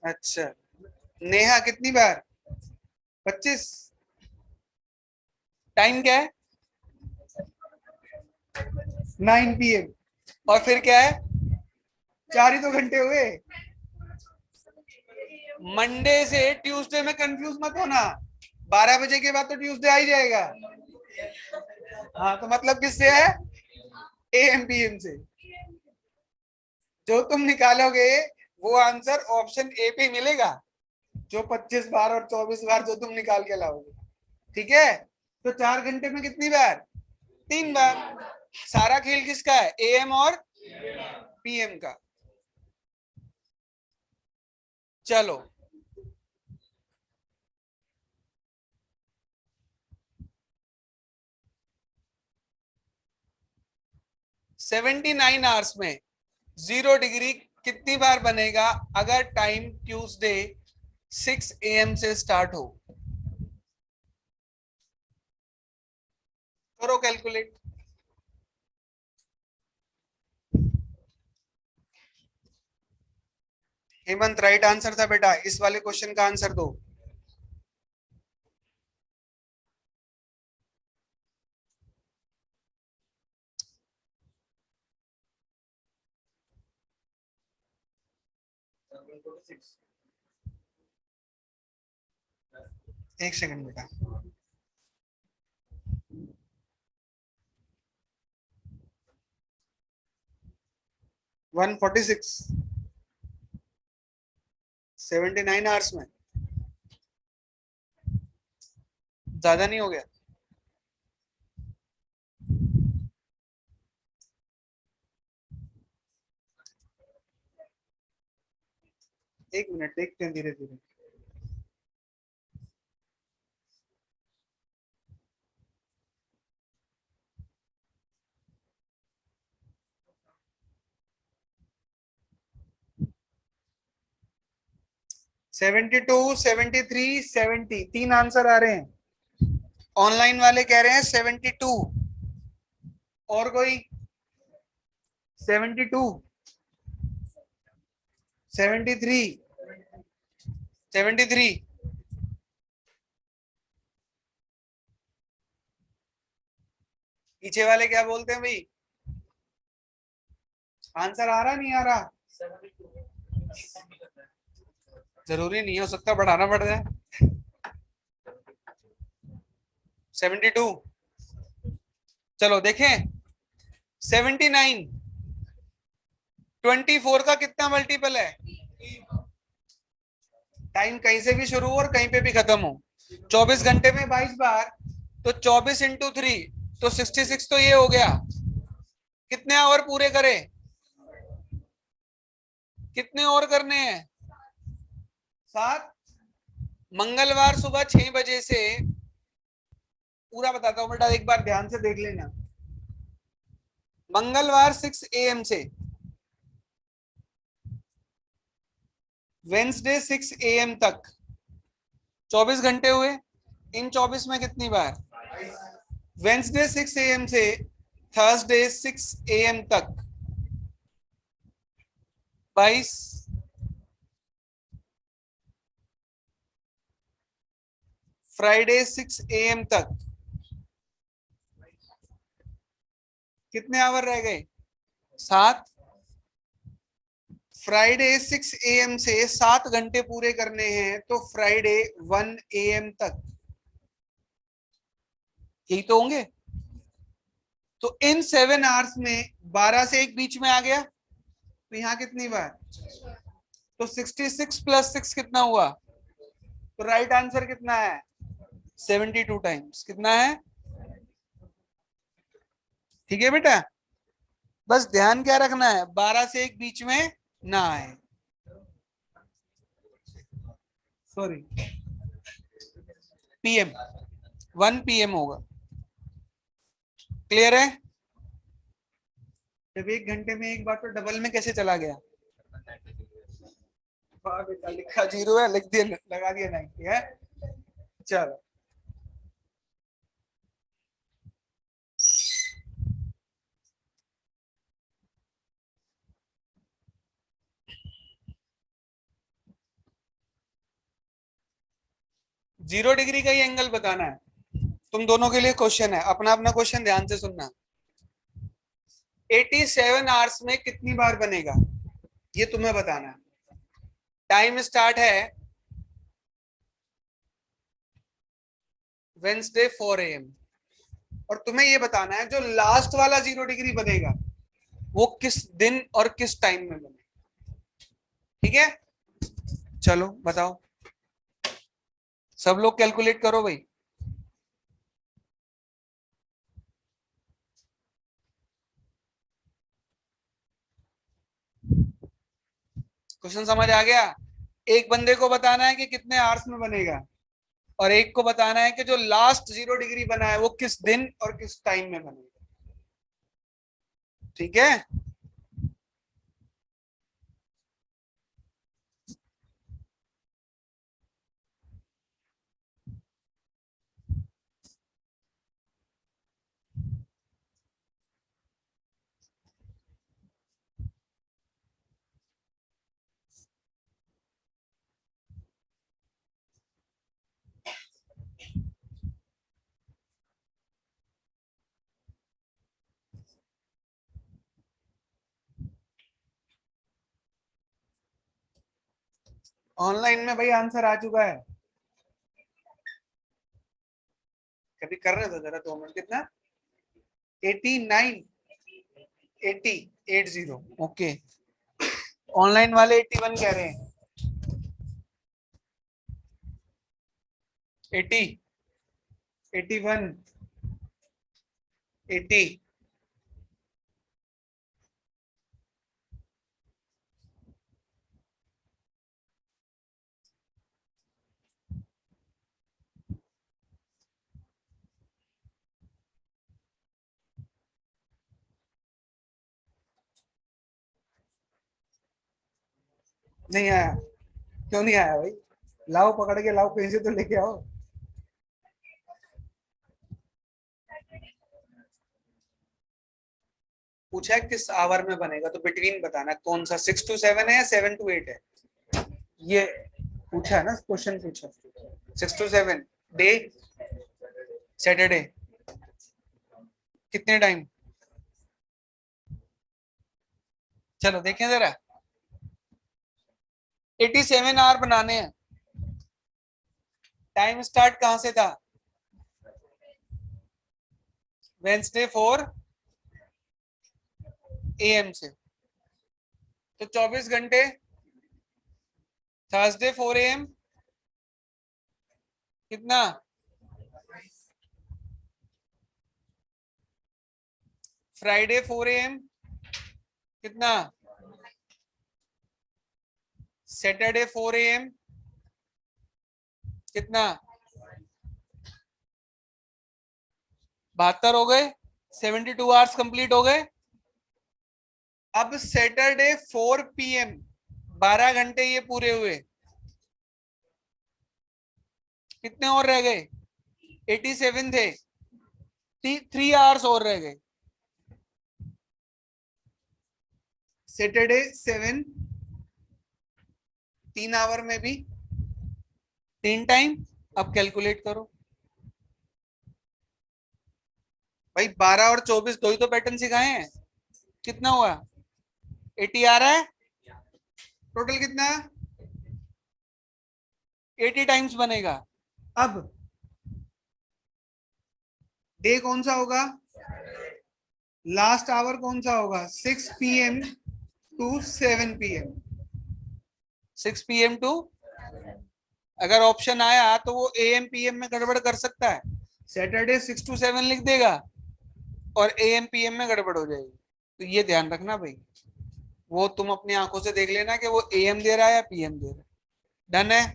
अच्छा। नेहा कितनी बार? 25। टाइम क्या है? 9 PM। और फिर क्या है? 4 ही तो घंटे हुए। मंडे से ट्यूसडे में कंफ्यूज मत होना, 12 बजे के बाद तो ट्यूसडे आ ही जाएगा। हाँ, तो मतलब किससे है? AM PM से। जो तुम निकालोगे वो आंसर ऑप्शन ए पे मिलेगा, जो 25 बार और 24 बार जो तुम निकाल के लाओगे। ठीक है? तो 4 घंटे में कितनी बार? 3 बार। सारा खेल किसका है? AM और PM का। चलो, 79 आवर्स में 0 डिग्री कितनी बार बनेगा अगर टाइम ट्यूसडे 6 AM से स्टार्ट हो? करो कैलकुलेट। हेमंत राइट आंसर था बेटा, इस वाले क्वेश्चन का आंसर दो। एक सेकंड बेटा। 146। 79 आवर्स में ज्यादा नहीं हो गया? एक मिनट देखते हैं धीरे धीरे। सेवेंटी टू, 73, 70, तीन आंसर आ रहे हैं। ऑनलाइन वाले कह रहे हैं 72, और कोई 72, 73, 73। पीछे वाले क्या बोलते हैं भाई? आंसर आ रहा नहीं आ रहा? जरूरी नहीं हो सकता बढ़ाना पड़ जाए। 72, चलो देखें। 79, 24 का कितना मल्टीपल है? टाइम कहीं से भी शुरू हो और कहीं पे भी खत्म हो। 24 घंटे में 22 बार, तो 24 इंटू 3, तो 66 तो ये हो गया। कितने आवर पूरे करे? कितने और करने हैं? 7। मंगलवार सुबह 6 बजे से, पूरा बताता हूं बेटा, एक बार ध्यान से देख लेना। मंगलवार 6 AM से वेंसडे 6 AM तक 24 घंटे हुए। इन 24 में कितनी बार? वेंसडे 6 AM से थर्सडे 6 AM तक 22। फ्राइडे 6 AM तक कितने आवर रह गए? 7। फ्राइडे 6 AM से 7 घंटे पूरे करने हैं, तो फ्राइडे 1 AM तक, यही तो होंगे। तो इन 7 आवर्स में 12 से एक बीच में आ गया, तो यहां कितनी बार? तो 66 प्लस 6 कितना हुआ? तो राइट आंसर कितना है? 72 टाइम्स। कितना है? ठीक है बेटा, बस ध्यान क्या रखना है, 12 से एक बीच में ना आए। सॉरी, PM, 1 PM होगा। क्लियर है? जब एक घंटे में एक बार, तो डबल में कैसे चला गया? वाह बेटा, लिखा 0 है, लिख दिया, लगा दिया 90 है। चलो, जीरो डिग्री का ही एंगल बताना है। तुम दोनों के लिए क्वेश्चन है, अपना अपना क्वेश्चन ध्यान से सुनना। 87 आवर्स में कितनी बार बनेगा, ये तुम्हें बताना है। टाइम स्टार्ट है वेंसडे 4 AM, और तुम्हें ये बताना है जो लास्ट वाला 0 डिग्री बनेगा वो किस दिन और किस टाइम में बनेगा। ठीक है, चलो बताओ, सब लोग कैलकुलेट करो भाई। क्वेश्चन समझ आ गया? एक बंदे को बताना है कि कितने आवर्स में बनेगा, और एक को बताना है कि जो लास्ट 0 डिग्री बना है वो किस दिन और किस टाइम में बनेगा। ठीक है, ऑनलाइन में भाई आंसर आ चुका है। कभी कर रहे थे जरा 2 मिनट, कितना? 89, 80, 80, ओके। ऑनलाइन वाले 81 कह रहे हैं। 80, 81, 80। नहीं आया? क्यों नहीं आया भाई? लाओ, पकड़ के लाओ, कहीं से तो लेके आओ। पूछा है किस आवर में बनेगा, तो बिटवीन बताना कौन सा, 6 to 7 है या 7 to 8 है, ये पूछा है ना, क्वेश्चन पूछा। 6 to 7 डे, सैटरडे, कितने टाइम? चलो देखें जरा, 87 आवर बनाने हैं। टाइम स्टार्ट कहां से था? वेंसडे 4 AM से, तो 24 घंटे। थर्सडे 4 AM, कितना? फ्राइडे 4 AM, कितना? सैटरडे 4 AM, कितना? 72 हो गए, 72 आवर्स कंप्लीट हो गए। अब सैटरडे 4 PM, 12 घंटे ये पूरे हुए, कितने और रह गए? 87 थे, 3 आवर्स और रह गए। सैटरडे 7, 3 आवर में भी 3 टाइम। अब कैलकुलेट करो भाई, 12 और 24, दो ही तो पैटर्न सिखाए हैं। कितना हुआ? 80 आ रहा है, टोटल कितना? 80 टाइम्स बनेगा। अब डे कौन सा होगा? लास्ट आवर कौन सा होगा? 6 PM to 7 PM। 6 PM to, अगर ऑप्शन आया तो वो AM PM में गड़बड़ कर सकता है। सैटरडे 6 to 7 लिख देगा और AM PM में गड़बड़ हो जाएगी। तो ये ध्यान रखना भाई, वो तुम अपनी आंखों से देख लेना कि वो AM दे रहा है या PM दे रहा है। डन है?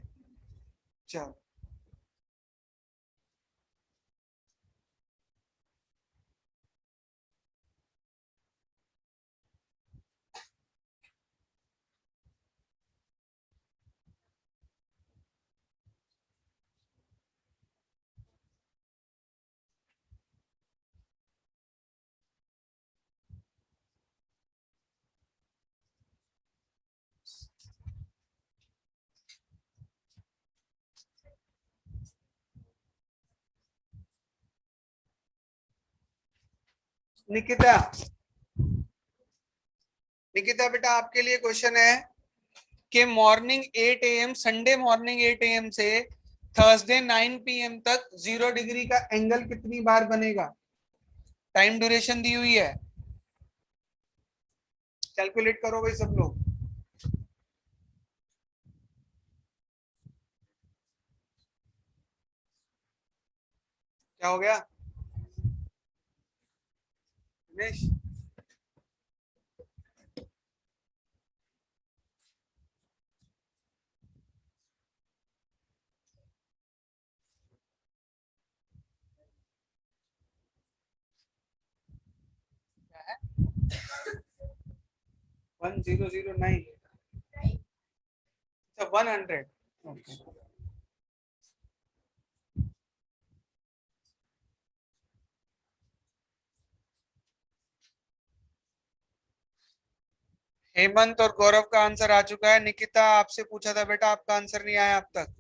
चलो, निकिता, निकिता बेटा आपके लिए क्वेश्चन है कि morning 8 AM, Sunday morning 8 AM से थर्सडे 9 PM तक 0 डिग्री का एंगल कितनी बार बनेगा? टाइम ड्यूरेशन दी हुई है, कैलकुलेट करो भाई सब लोग। क्या हो गया दिनेश? क्या है? 1009, अच्छा 100। ओके, हेमंत और गौरव का आंसर आ चुका है। निकिता आपसे पूछा था बेटा, आपका आंसर नहीं आया अब तक।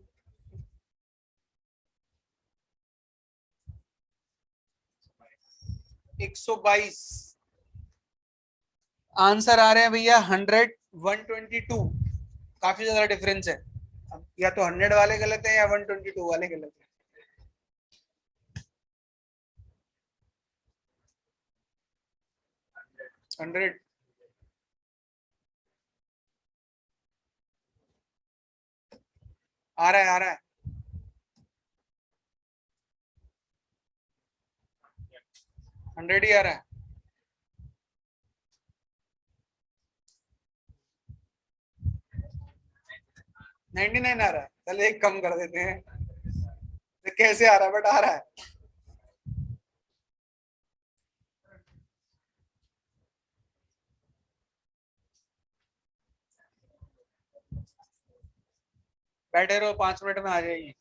122 आंसर आ रहे हैं भैया। 100, 122, काफी ज्यादा डिफरेंस है। अब या तो 100 वाले गलत है या 122 वाले गलत है। 100 आ रहा है, आ रहा है। 100 ही आ रहा है। 99 आ रहा है, चल एक कम कर देते हैं। तो कैसे आ रहा है, बट आ रहा है। बैठे रहो, 5 मिनट में आ जाएगी।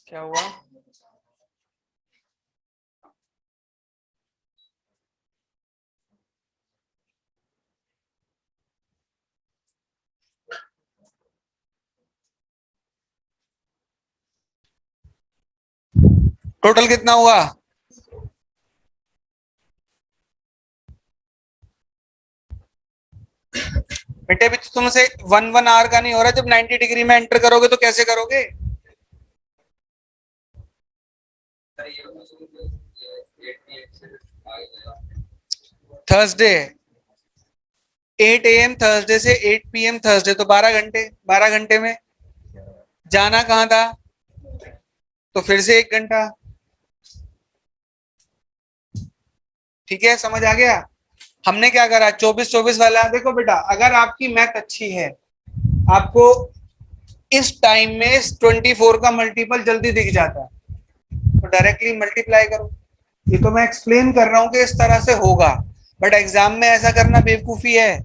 क्या हुआ? टोटल कितना हुआ? बेटे अभी तो तुमसे 1 1 आवर का नहीं हो रहा, जब 90 डिग्री में एंटर करोगे तो कैसे करोगे? थर्सडे 8 AM थर्सडे से 8 PM थर्सडे, तो 12 घंटे। 12 घंटे में जाना कहाँ था? तो फिर से 1 घंटा। ठीक है, समझ आ गया? हमने क्या करा, 24 24 वाला। देखो बेटा, अगर आपकी मैथ अच्छी है, आपको इस टाइम में 24 का मल्टीपल जल्दी दिख जाता है, तो डायरेक्टली मल्टीप्लाई करो। ये तो मैं एक्सप्लेन कर रहा हूं कि इस तरह से होगा, बट एग्जाम में ऐसा करना बेवकूफी है।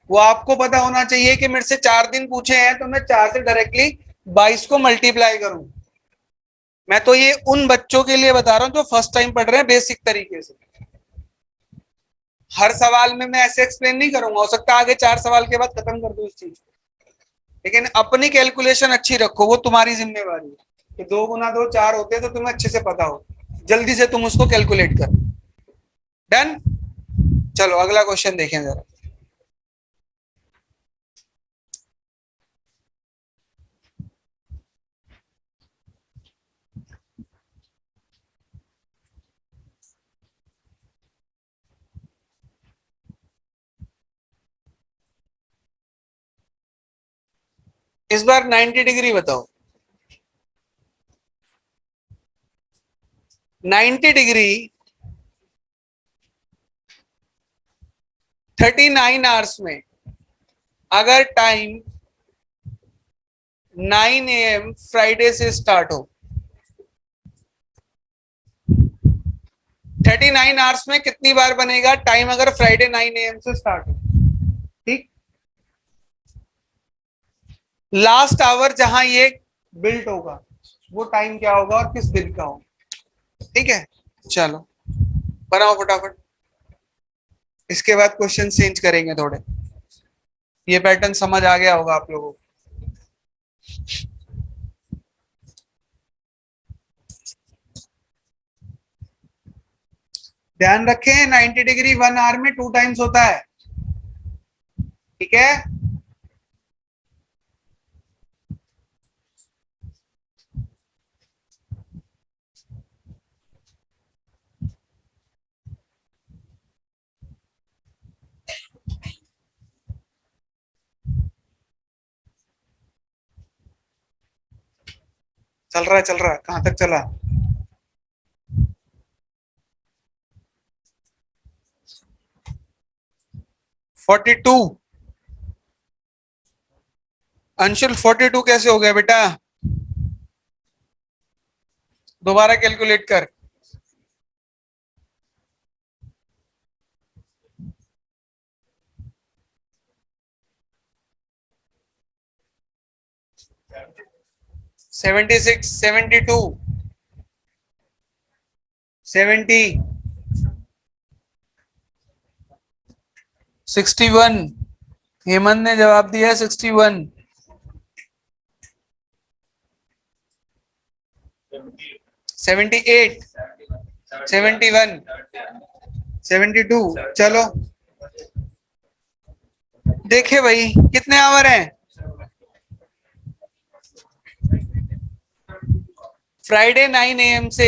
वो आपको पता होना चाहिए कि मेरे से 4 दिन पूछे हैं, तो मैं 4 से डायरेक्टली 22 को मल्टीप्लाई करूं। मैं तो ये उन बच्चों के लिए बता रहा हूं जो फर्स्ट टाइम पढ़ रहे हैं बेसिक तरीके से। हर सवाल में मैं ऐसे एक्सप्लेन नहीं करूंगा, हो सकता है आगे 4 सवाल के बाद खत्म कर दूं इस चीज को, लेकिन अपनी कैलकुलेशन अच्छी रखो, वो तुम्हारी जिम्मेवारी है कि 2 गुना 2 4 होते हैं, तो तुम्हें अच्छे से पता हो, जल्दी से तुम उसको कैलकुलेट करो। डन? चलो अगला क्वेश्चन देखें जरा। इस बार 90 डिग्री बताओ। 90 डिग्री 39 आवर्स में अगर टाइम 9 AM फ्राइडे से स्टार्ट हो, 39 आवर्स में कितनी बार बनेगा टाइम अगर फ्राइडे 9 AM से स्टार्ट हो? ठीक, लास्ट आवर जहां ये बिल्ट होगा वो टाइम क्या होगा और किस दिन का होगा? ठीक है, चलो बनाओ फटाफट। इसके बाद क्वेश्चन चेंज करेंगे थोड़े। ये पैटर्न समझ आ गया होगा आप लोगों को। ध्यान रखें, 90 डिग्री 1 आवर में 2 टाइम्स होता है। ठीक है, चल रहा है, कहां तक चला? Forty two. अंशुल 42 कैसे हो गया बेटा? दोबारा कैलकुलेट कर। Seventy six, 72, 70, 61। हेमंत ने जवाब दिया 61। 78, 71, 72। चलो देखे भाई कितने आवर हैं। फ्राइडे 9 AM से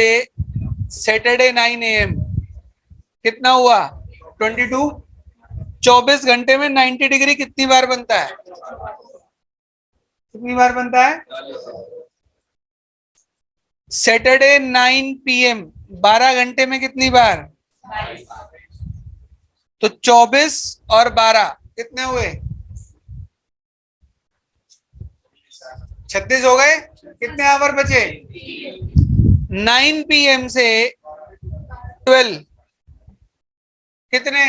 सैटरडे 9 AM कितना हुआ? 22। 24 घंटे में 90 डिग्री कितनी बार बनता है? कितनी बार बनता है? सैटरडे 9 PM 12 घंटे में कितनी बार? तो 24 और 12 कितने हुए? 36 हो गए। कितने आवर बचे? 9 PM से 12 कितने,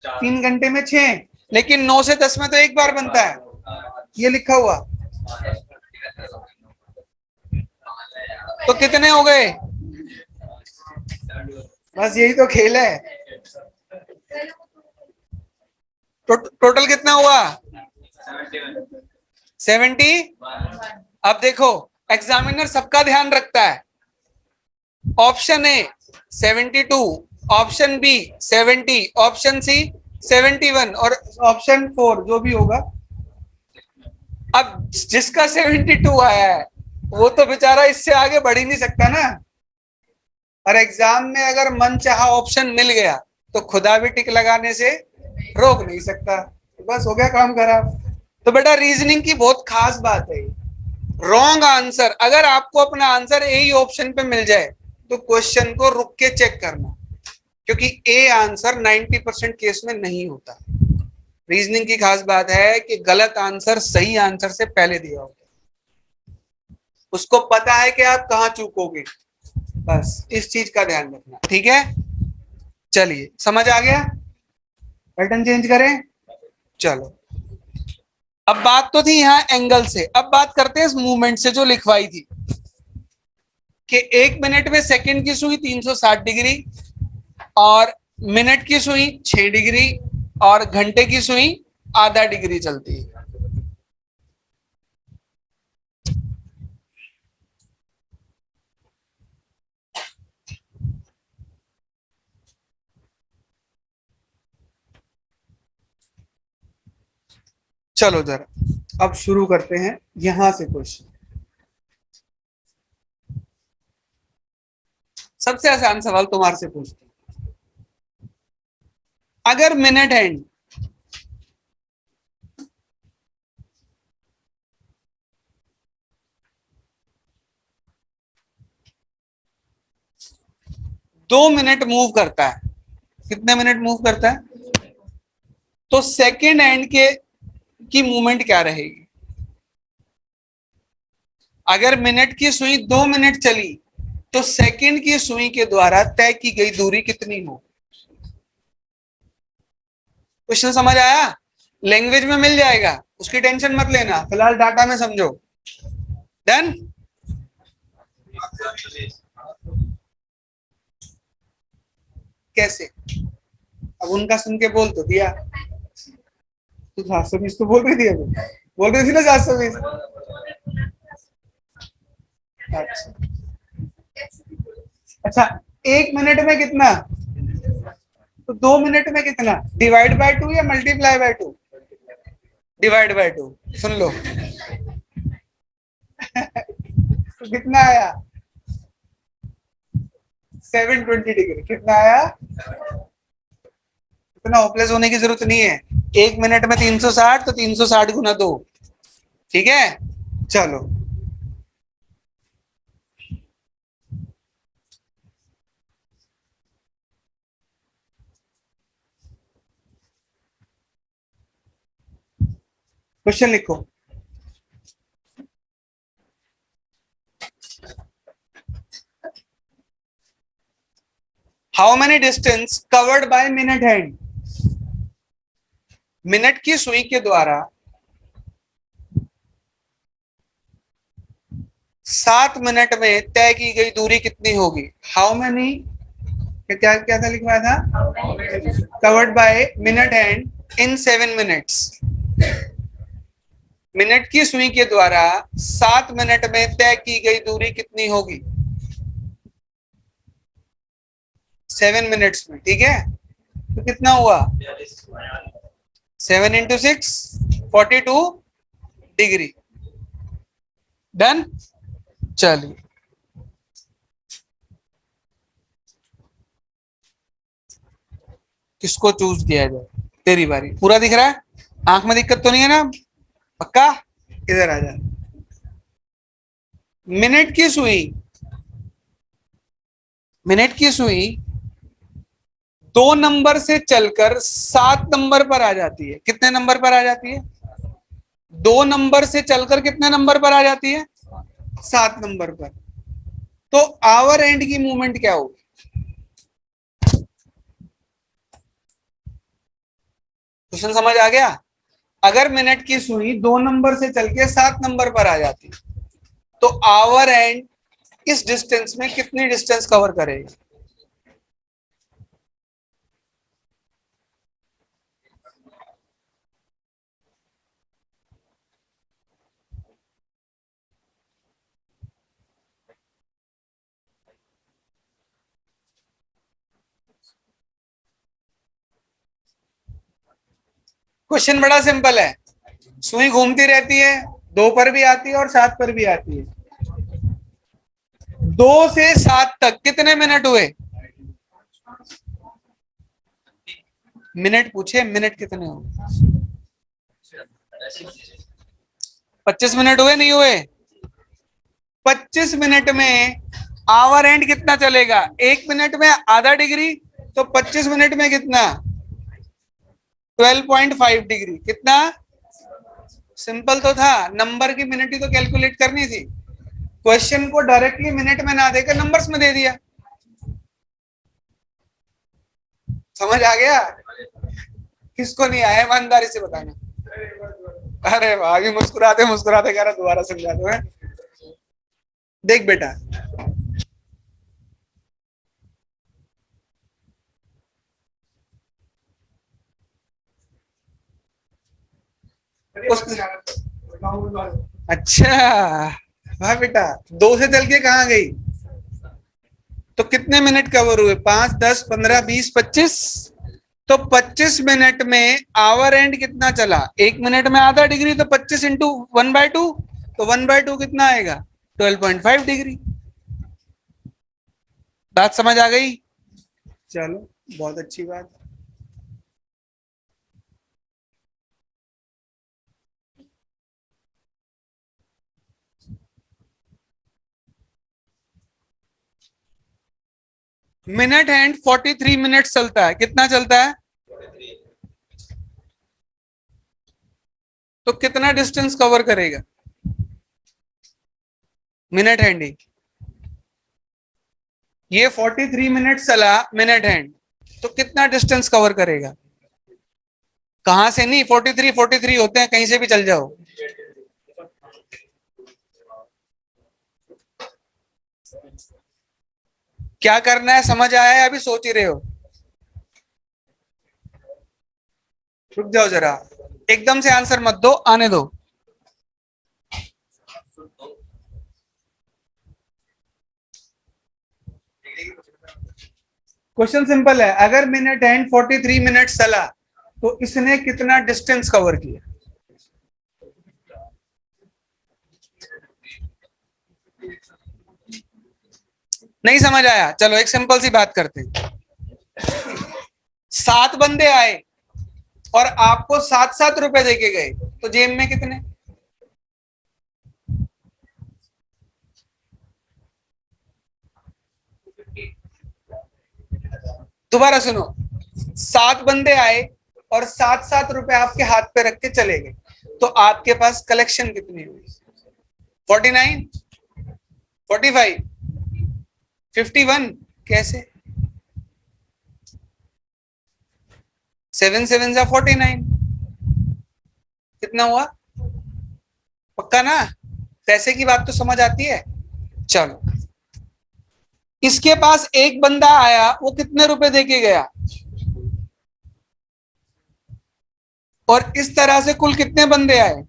3 घंटे में 6, लेकिन 9 से 10 में तो एक बार बनता है, ये लिखा हुआ, तो कितने हो गए? बस यही तो खेल है। टोटल कितना हुआ? 70। अब देखो एग्जामिनर सबका ध्यान रखता है। Option A 72, option B 70, option C 71 और ऑप्शन 4 जो भी होगा। अब जिसका 72 आया है वो तो बेचारा इससे आगे बढ़ ही नहीं सकता ना। और एग्जाम में अगर मन चाहा ऑप्शन मिल गया तो खुदा भी टिक लगाने से रोक नहीं सकता, तो बस हो गया काम खराब। तो बेटा रीजनिंग की बहुत खास बात है, रॉन्ग आंसर, अगर आपको अपना आंसर ए ही ऑप्शन पे मिल जाए तो क्वेश्चन को रुक के चेक करना, क्योंकि ए आंसर 90% केस में नहीं होता। रीजनिंग की खास बात है कि गलत आंसर सही आंसर से पहले दिया होगा, उसको पता है कि आप कहां चूकोगे, बस इस चीज का ध्यान रखना, ठीक है। चलिए समझ आ गया, पैटर्न चेंज करें। चलो अब बात तो थी यहाँ एंगल से, अब बात करते हैं इस मूवमेंट से जो लिखवाई थी कि 1 मिनट में सेकंड की सुई 360 डिग्री और मिनट की सुई 6 डिग्री और घंटे की सुई आधा डिग्री चलती है। चलो जरा अब शुरू करते हैं यहां से क्वेश्चन। सबसे आसान सवाल तुम्हारे से पूछते हैं, अगर मिनट हैंड दो मिनट मूव करता है, कितने मिनट मूव करता है, तो सेकेंड हैंड के की मूवमेंट क्या रहेगी? अगर मिनट की सुई 2 मिनट चली तो सेकंड की सुई के द्वारा तय की गई दूरी कितनी हो? क्वेश्चन समझ आया? लैंग्वेज में मिल जाएगा, उसकी टेंशन मत लेना, फिलहाल डाटा में समझो। डन? कैसे? अब उनका सुन के बोल तो दिया, तो 720 तो बोल रही थी, अभी बोल रही थी ना 720। अच्छा 1 मिनट में कितना, तो 2 मिनट में कितना, डिवाइड बाय 2 या मल्टीप्लाई बाय 2? डिवाइड बाय 2, सुन लो। तो कितना आया? 720 डिग्री। कितना आया? इतना होपलेस होने की जरूरत नहीं है, 1 मिनट में 360 तो 360 गुना 2, ठीक है। चलो क्वेश्चन लिखो। How many distance covered by minute hand? Minute की सुई के द्वारा 7 मिनट में तय की गई दूरी कितनी होगी? हाउ मेनी, क्या क्या था लिखवाया था, covered by minute hand in 7 minutes. Minute की सुई के द्वारा 7 मिनट में तय की गई दूरी कितनी होगी? 7 मिनट्स में, ठीक है। तो कितना हुआ? 7 इंटू 6 42 डिग्री। डन? चलिए किसको चूज किया जाए? तेरी बारी। पूरा दिख रहा है? आंख में दिक्कत तो नहीं है ना? पक्का? इधर आ जा। मिनट की सुई 2 नंबर से चलकर 7 नंबर पर आ जाती है। कितने नंबर पर आ जाती है? 2 नंबर से चलकर कितने नंबर पर आ जाती है? 7 नंबर पर। तो आवर एंड की मूवमेंट क्या होगी? क्वेश्चन समझ आ गया? अगर मिनट की सुई 2 नंबर से चल के 7 नंबर पर आ जाती तो आवर एंड इस डिस्टेंस में कितनी डिस्टेंस कवर करेगा? क्वेश्चन बड़ा सिंपल है। सुई घूमती रहती है, 2 पर भी आती है और 7 पर भी आती है। 2 से 7 तक कितने मिनट हुए? मिनट पूछे, मिनट कितने हुए? 25 मिनट हुए, नहीं हुए? 25 मिनट में आवर एंड कितना चलेगा? 1 मिनट में आधा डिग्री, तो 25 मिनट में कितना? 12.5 डिग्री। कितना? सिंपल तो था, नंबर की मिनट ही तो कैलकुलेट करनी थी। क्वेश्चन को डायरेक्टली मिनट में ना देकर नंबर्स में दे दिया। समझ आ गया? किसको नहीं आया ईमानदारी से बताना। अरे वाह, अभी मुस्कुराते मुस्कुराते कह रहा दोबारा समझा दो। है देख बेटा, उस अच्छा, वाह बेटा, 2 से चल के कहाँ गई? तो कितने मिनट कवर हुए? 5, 10, 15, 20, 25। तो 25 मिनट में आवर एंड कितना चला? 1 मिनट में आधा डिग्री, तो 25 इंटू 1/2, तो 1/2 कितना आएगा? 12.5 डिग्री। बात समझ आ गई? चलो, बहुत अच्छी बात। मिनट हैंड 43 मिनट चलता है। कितना चलता है? तो कितना डिस्टेंस कवर करेगा मिनट हैंड? ये 43 मिनट चला मिनट हैंड, तो कितना डिस्टेंस कवर करेगा? कहां से नहीं, 43 होते हैं, कहीं से भी चल जाओ। क्या करना है समझ आया है? अभी सोच ही रहे हो? रुक जाओ जरा, एकदम से आंसर मत दो, आने दो। क्वेश्चन सिंपल है। अगर मिनट हैंड 43 मिनट चला तो इसने कितना डिस्टेंस कवर किया? नहीं समझ आया? चलो एक सिंपल सी बात करते हैं। 7 बंदे आए और आपको 7-7 रुपए देके गए, तो जेब में कितने? दोबारा सुनो, 7 बंदे आए और 7-7 रुपए आपके हाथ पे रख के चले गए, तो आपके पास कलेक्शन कितनी हुई? 49, 45, 51? कैसे? 7 7 जा 49, कितना हुआ? पक्का ना? पैसे की बात तो समझ आती है? चलो, इसके पास एक बंदा आया, वो कितने रुपए देके गया? और इस तरह से कुल कितने बंदे आए?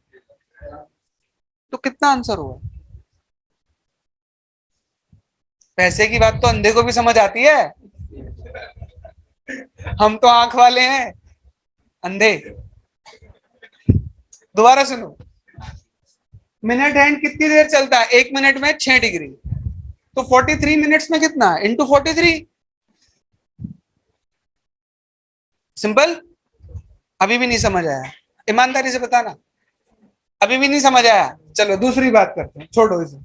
तो कितना आंसर हुआ? पैसे की बात तो अंधे को भी समझ आती है। हम तो आंख वाले हैं, अंधे। दोबारा सुनो, मिनट हैंड कितनी देर चलता है? 1 मिनट में 6 डिग्री, तो 43 मिनट्स में कितना इंटू 43? सिंपल। अभी भी नहीं समझ आया? ईमानदारी से बताना, अभी भी नहीं समझ आया? चलो दूसरी बात करते हैं, छोड़ो इसे।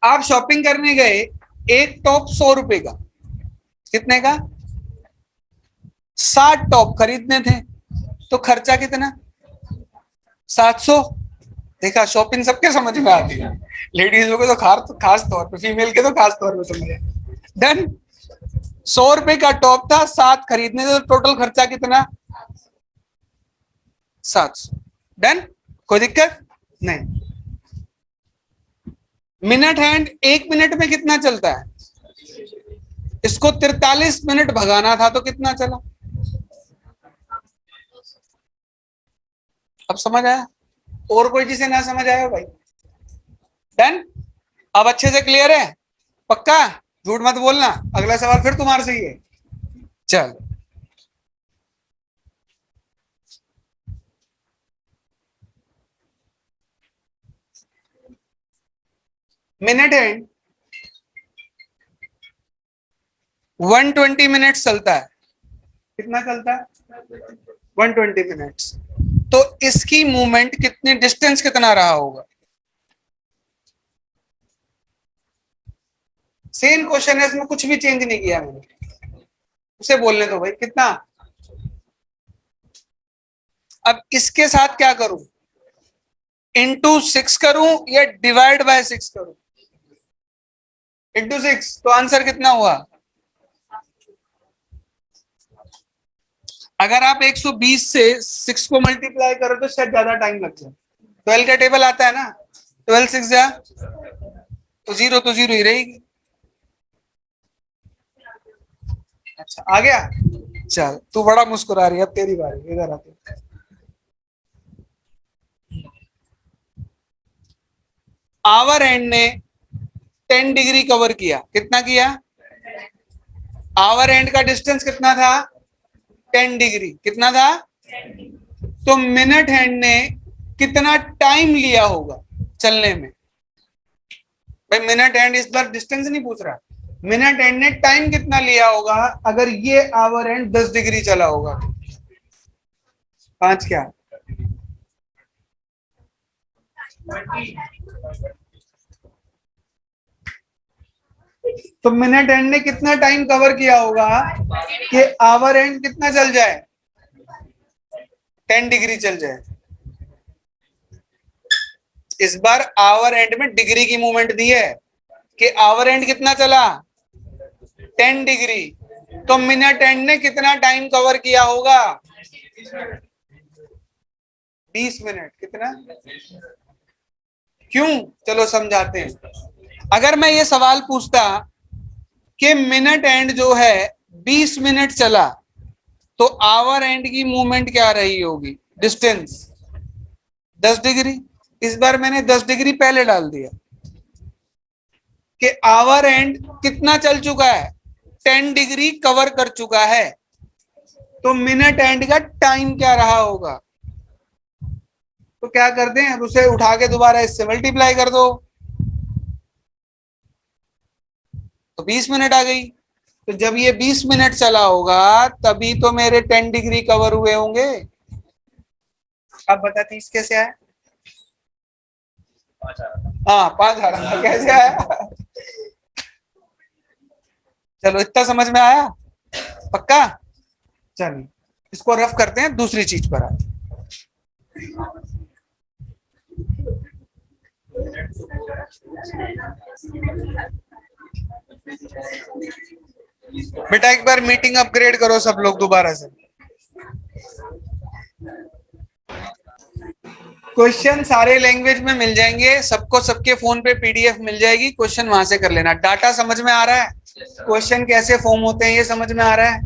आप शॉपिंग करने गए, एक टॉप 100 रुपए का। कितने का? 60 टॉप खरीदने थे, तो खर्चा कितना? 700। देखा, शॉपिंग सबके समझ में आती है, लेडीजों को तो खास तौर पे, फीमेल के तो खास तौर पे समझ आए। डन। 100 रुपए का टॉप था, 7 खरीदने थे, तो टोटल खर्चा कितना? 700। डन, कोई दिक्कत नहीं। मिनट हैंड 1 मिनट में कितना चलता है? इसको 43 मिनट भगाना था तो कितना चला? अब समझ आया? और कोई जिसे ना समझ आया भाई? डन। अब अच्छे से क्लियर है? पक्का? झूठ मत बोलना, अगला सवाल फिर तुम्हारे से ही है। चल, मिनट हैंड 120 मिनट्स चलता है। कितना चलता है? 120 मिनट्स। तो इसकी मूवमेंट कितनी, डिस्टेंस कितना रहा होगा? सेम क्वेश्चन है, इसमें कुछ भी चेंज नहीं किया मैंने, उसे बोलने दो भाई। कितना? अब इसके साथ क्या करूं? इंटू 6 करूं या डिवाइड बाय 6 करूं? इंटू 6। तो आंसर कितना हुआ? अगर आप 120 से 6 को मल्टीप्लाई करो तो शायद ज्यादा टाइम लग जाए। 12 का टेबल आता है ना, 12 6 जा तो 0, तो 0 ही रहेगी। अच्छा, आ गया? चल, तू बड़ा मुस्कुरा रही है, अब तेरी बारी, इधर आते। आवर एंड ने 10 डिग्री कवर किया। कितना किया? आवर एंड का डिस्टेंस कितना था? 10 डिग्री। कितना था? तो मिनट हैंड ने कितना टाइम लिया होगा चलने में? भाई मिनट हैंड इस बार डिस्टेंस नहीं पूछ रहा, मिनट हैंड ने टाइम कितना लिया होगा अगर ये आवर हैंड 10 डिग्री चला होगा? 5 क्या? तो मिनट एंड ने कितना टाइम कवर किया होगा कि आवर एंड कितना चल जाए? 10 डिग्री चल जाए। इस बार आवर एंड में डिग्री की मूवमेंट दी है कि आवर एंड कितना चला? 10 डिग्री। तो मिनट एंड ने कितना टाइम कवर किया होगा? 20 मिनट। कितना? क्यों? चलो समझाते हैं। अगर मैं ये सवाल पूछता कि मिनट एंड जो है 20 मिनट चला, तो आवर एंड की मूवमेंट क्या रही होगी? Distance 10 degree. इस बार मैंने 10 डिग्री पहले डाल दिया कि आवर एंड कितना चल चुका है? 10 डिग्री कवर कर चुका है। तो मिनट एंड का टाइम क्या रहा होगा? तो क्या कर दें, अब उसे उठा के दोबारा इससे मल्टीप्लाई कर दो, तो 20 मिनट आ गई। तो जब ये 20 मिनट चला होगा तभी तो मेरे 10 डिग्री कवर हुए होंगे। अब बता 30 कैसे आया? हाँ, 5 आ रहा था, कैसे आया? चलो, इतना समझ में आया? पक्का? चलिए, इसको रफ करते हैं, दूसरी चीज पर आते। बेटा एक बार मीटिंग अपग्रेड करो सब लोग दोबारा से। क्वेश्चन सारे लैंग्वेज में मिल जाएंगे सबको, सबके फोन पे पीडीएफ मिल जाएगी, क्वेश्चन वहां से कर लेना। डाटा समझ में आ रहा है? क्वेश्चन कैसे फॉर्म होते हैं ये समझ में आ रहा है?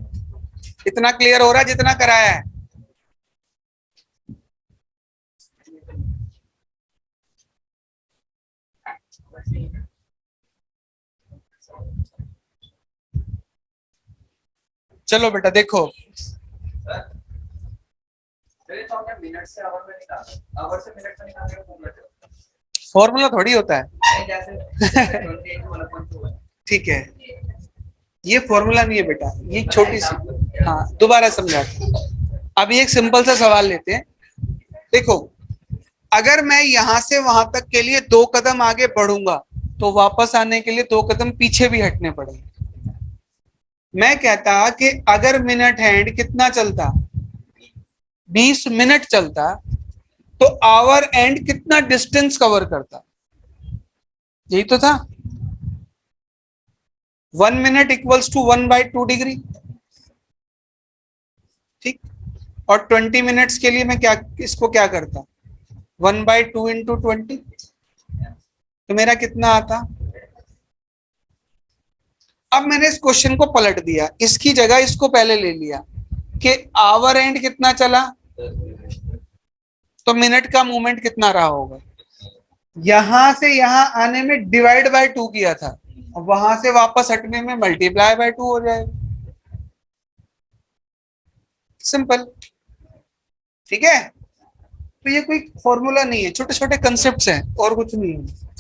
इतना क्लियर हो रहा है जितना कराया है? चलो बेटा देखो, फॉर्मूला थोड़ी होता है। ठीक है, ये फॉर्मूला नहीं है बेटा, ये छोटी सी। हाँ, दोबारा समझा। अभी एक सिंपल सा सवाल लेते हैं। देखो, अगर मैं यहां से वहां तक के लिए 2 कदम आगे बढ़ूंगा तो वापस आने के लिए 2 कदम पीछे भी हटने पड़ेंगे। मैं कहता कि अगर मिनट हैंड कितना चलता, 20 मिनट चलता, तो आवर एंड कितना डिस्टेंस कवर करता, यही तो था। 1 मिनट इक्वल्स टू 1/2 डिग्री, ठीक। और 20 मिनट्स के लिए मैं क्या, इसको क्या करता, 1/2 × 20, तो मेरा कितना आता। अब मैंने इस क्वेश्चन को पलट दिया, इसकी जगह इसको पहले ले लिया कि आवर एंड कितना चला, तो मिनट का मूवमेंट कितना रहा होगा। यहां से यहां आने में डिवाइड बाय 2 किया था, वहां से वापस हटने में मल्टीप्लाई बाय 2 हो जाएगा, सिंपल, ठीक है। तो ये कोई फॉर्मूला नहीं है, छोटे छोटे कंसेप्ट्स हैं और कुछ नहीं है।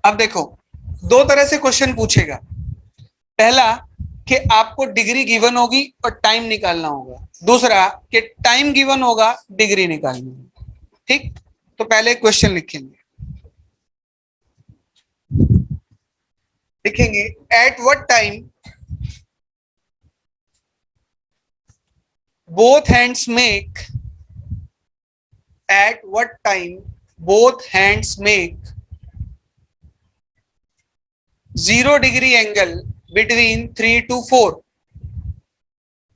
अब देखो, दो तरह से क्वेश्चन पूछेगा। पहला कि आपको डिग्री गिवन होगी और टाइम निकालना होगा, दूसरा कि टाइम गिवन होगा, डिग्री निकालनी होगी, ठीक। तो पहले क्वेश्चन लिखेंगे, at what time both hands make at what time both hands make 0 degree angle between 3 to 4,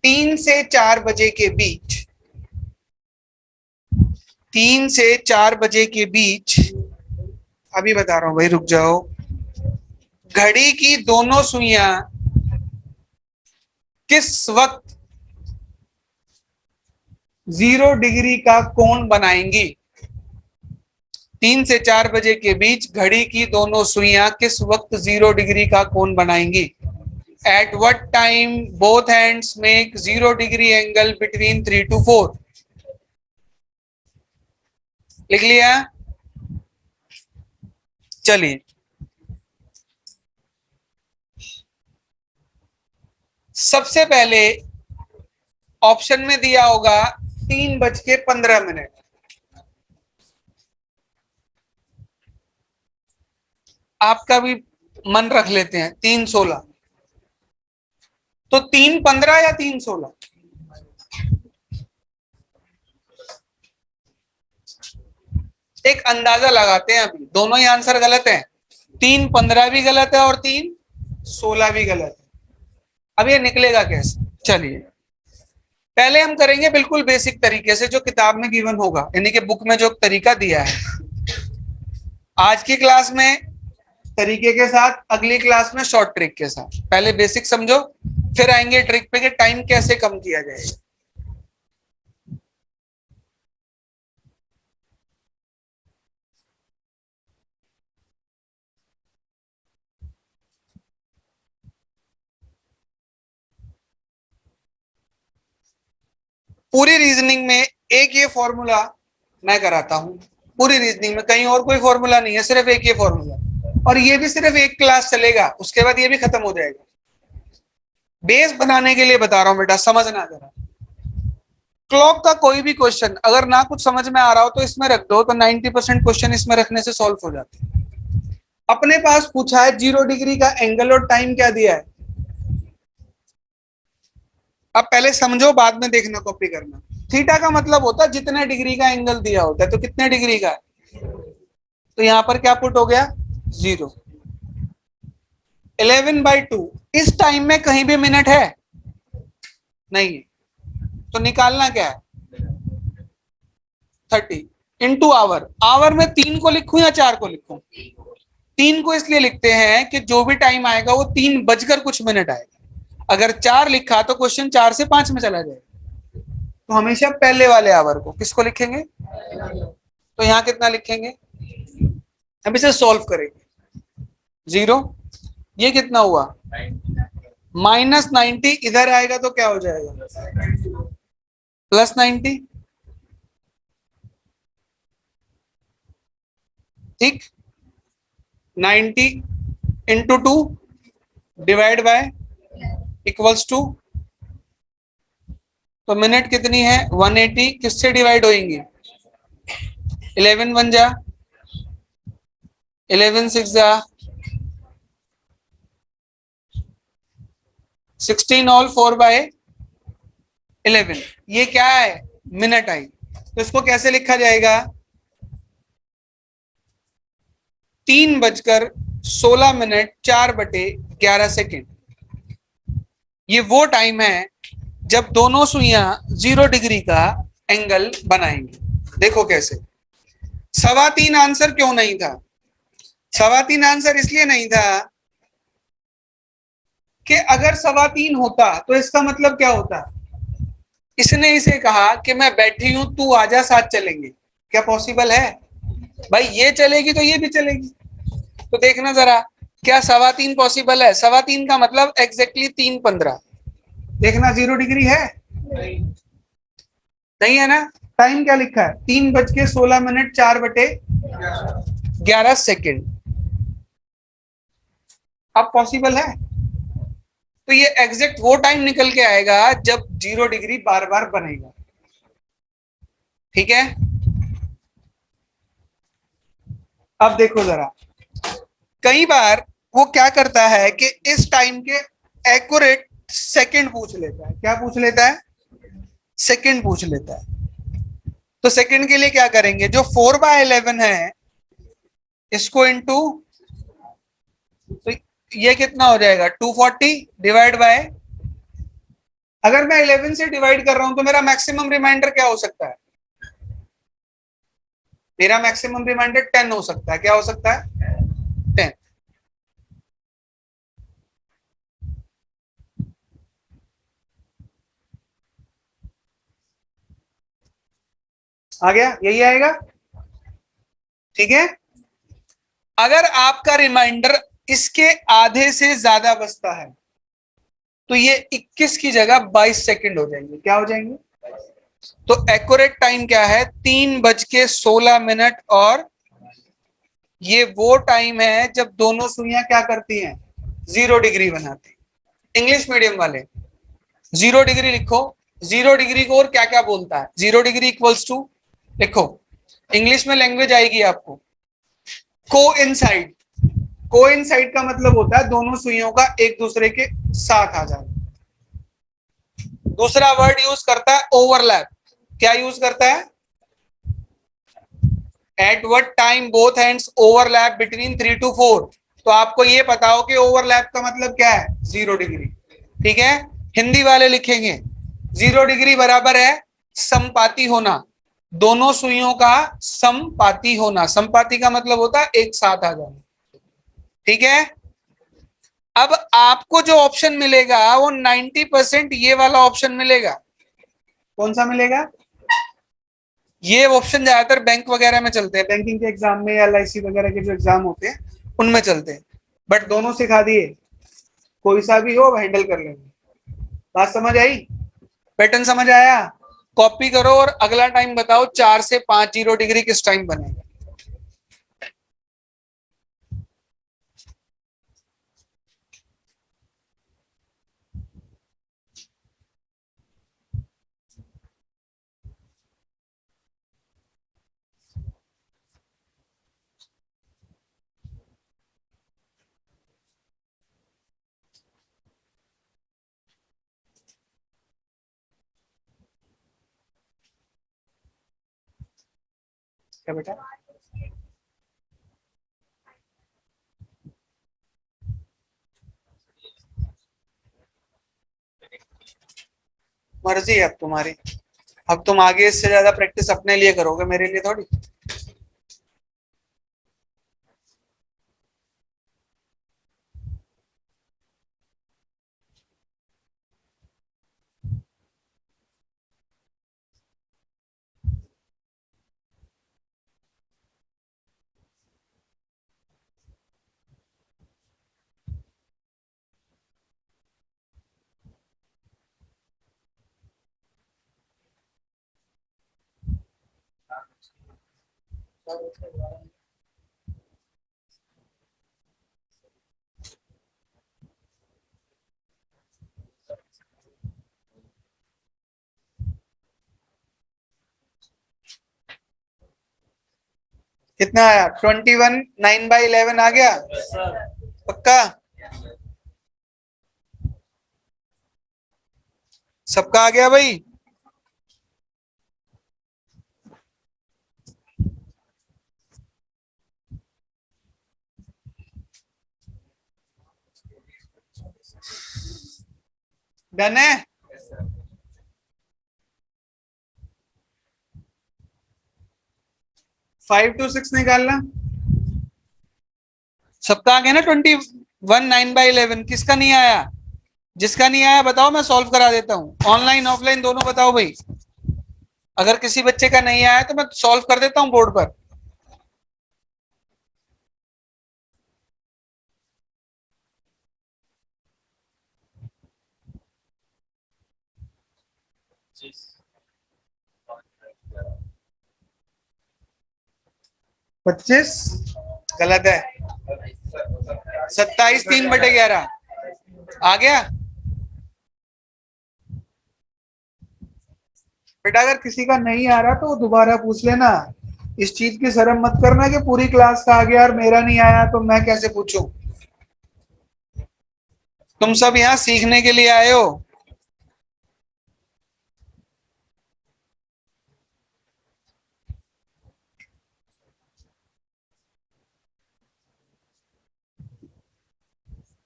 3 से 4 बजे के बीच, 3 से 4 बजे के बीच, अभी बता रहा हूं भाई, रुक जाओ। घड़ी की दोनों सुइयां किस वक्त 0 डिग्री का कोण बनाएंगी, 3 से 4 बजे के बीच घड़ी की दोनों सुइयां किस वक्त 0 डिग्री का कोण बनाएंगी। At what time both hands make 0 degree angle between 3 to 4। लिख लिया, चलिए। सबसे पहले ऑप्शन में दिया होगा 3:15। आपका भी मन रख लेते हैं, 3:16, तो 3:15 या 3:16, एक अंदाजा लगाते हैं। अभी दोनों ही आंसर गलत है, 3:15 भी गलत है और 3:16 भी गलत है। अब ये निकलेगा कैसे, चलिए पहले हम करेंगे बिल्कुल बेसिक तरीके से, जो किताब में गिवन होगा, यानी कि बुक में जो तरीका दिया है। आज की क्लास में तरीके के साथ, अगली क्लास में शॉर्ट ट्रिक के साथ। पहले बेसिक समझो, फिर आएंगे ट्रिक पे कि टाइम कैसे कम किया जाएगा। पूरी रीजनिंग में एक ये फॉर्मूला मैं कराता हूं, पूरी रीजनिंग में कहीं और कोई फॉर्मूला नहीं है, सिर्फ एक ये फॉर्मूला, और ये भी सिर्फ एक क्लास चलेगा, उसके बाद ये भी खत्म हो जाएगा। बेस बनाने के लिए बता रहा हूं बेटा, समझना जरा। क्लॉक का कोई भी क्वेश्चन अगर ना कुछ समझ में आ रहा हो तो इसमें रख दो, तो 90% क्वेश्चन इसमें रखने से सॉल्व हो जाते हैं। अपने पास पूछा है 0 डिग्री का एंगल और टाइम क्या दिया है। अब पहले समझो, बाद में देखना, कॉपी करना। थीटा का मतलब होता है जितने डिग्री का एंगल दिया होता है, तो कितने डिग्री का है, तो यहां पर क्या पुट हो गया, 0। 11/2, इस टाइम में कहीं भी मिनट है नहीं है, तो निकालना क्या है, 30 इंटू आवर। आवर में 3 को लिखूं या 4 को लिखूं, 3 को इसलिए लिखते हैं कि जो भी टाइम आएगा वो 3 बजकर कुछ मिनट आएगा। अगर 4 लिखा तो क्वेश्चन 4 से 5 में चला जाएगा, तो हमेशा पहले वाले आवर को किसको लिखेंगे, तो यहां कितना लिखेंगे। अब इसे सॉल्व करेंगे, 0, ये कितना हुआ, -90, इधर आएगा तो क्या हो जाएगा, +90, ठीक। 90 into 2 divide by equals to, तो मिनट कितनी है 180, किससे डिवाइड होंगी, 11 1 जा, 11 6 जा, 16 ऑल 4/11, ये क्या है? Minute I. तो इसको कैसे लिखा जाएगा? 3:16 4/11। ये वो टाइम है जब दोनों सुइयां 0 डिग्री का एंगल बनाएंगी। देखो कैसे। 3:15 आंसर क्यों नहीं था? 3:15 आंसर इसलिए नहीं था कि अगर 3:15 होता तो इसका मतलब क्या होता? इसने इसे कहा कि मैं बैठी हूं, तू आजा, साथ चलेंगे। क्या पॉसिबल है? भाई ये चलेगी तो ये भी चलेगी। तो देखना जरा, क्या 3:15 पॉसिबल है? 3:15 का मतलब एग्जैक्टली 3:15। देखना 0 डिग्री है? नहीं है ना। टाइम क्या लिखा है? 3:16 4/11। अब पॉसिबल है? तो ये एग्जैक्ट वो टाइम निकल के आएगा जब 0 डिग्री बार बार बनेगा। ठीक है, अब देखो जरा, कई बार वो क्या करता है कि इस टाइम के एक्यूरेट सेकंड पूछ लेता है। क्या पूछ लेता है? सेकंड पूछ लेता है। तो सेकंड के लिए क्या करेंगे? जो 4/11 है इसको इंटू, तो ये कितना हो जाएगा? 240 डिवाइड बाय, अगर मैं 11 से डिवाइड कर रहा हूं तो मेरा मैक्सिमम रिमाइंडर क्या हो सकता है? मेरा मैक्सिमम रिमाइंडर 10 हो सकता है। क्या हो सकता है? 10। आ गया? यही आएगा। ठीक है, अगर आपका रिमाइंडर इसके आधे से ज्यादा बचता है तो ये 21 की जगह 22 सेकंड हो जाएंगे। क्या हो जाएंगे? तो एक्यूरेट टाइम क्या है? 3:16 और ये वो टाइम है जब दोनों सुइयां क्या करती हैं? 0 डिग्री बनाती। इंग्लिश मीडियम वाले 0 डिग्री लिखो। 0 डिग्री को और क्या क्या बोलता है? 0 डिग्री इक्वल्स टू, लिखो, इंग्लिश में लैंग्वेज आएगी आपको, कोइंसाइड। कोइंसाइड का मतलब होता है दोनों सुइयों का एक दूसरे के साथ आ जाना। दूसरा वर्ड यूज करता है ओवरलैप। क्या यूज करता है? At what time both hands overlap between 3 to 4। तो आपको ये पता हो कि ओवरलैप का मतलब क्या है? 0 डिग्री। ठीक है, हिंदी वाले लिखेंगे 0 डिग्री बराबर है समपाती होना, दोनों सुइयों का समपाती होना। समपाती का मतलब होता है एक साथ आ जाना। ठीक है, अब आपको जो ऑप्शन मिलेगा वो 90% ये वाला ऑप्शन मिलेगा। कौन सा मिलेगा? ये ऑप्शन ज्यादातर बैंक वगैरह में चलते हैं, बैंकिंग के एग्जाम में या LIC वगैरह के जो एग्जाम होते हैं उनमें चलते हैं। बट दोनों सिखा दिए, कोई सा भी हो हैंडल कर लेंगे। बात समझ आई? पैटर्न समझ आया? कॉपी करो और अगला टाइम बताओ 4 से 5 0 डिग्री किस टाइम बनेगा। क्या बेटा? मर्जी है अब तुम्हारी। अब तुम आगे इससे ज्यादा प्रैक्टिस अपने लिए करोगे, मेरे लिए थोड़ी। कितना आया? 21 9/11 आ गया? पक्का? सबका आ गया भाई? डन है? फाइव टू सिक्स निकालना। सबका आ गया ना? 21 9/11। किसका नहीं आया? जिसका नहीं आया बताओ, मैं सॉल्व करा देता हूँ। ऑनलाइन ऑफलाइन दोनों बताओ भाई। अगर किसी बच्चे का नहीं आया तो मैं सॉल्व कर देता हूँ बोर्ड पर। पच्चीस गलत है। 27 3/11 आ गया बेटा। अगर किसी का नहीं आ रहा तो दोबारा पूछ लेना। इस चीज की शर्म मत करना कि पूरी क्लास का आ गया और मेरा नहीं आया तो मैं कैसे पूछूं। तुम सब यहाँ सीखने के लिए आए हो।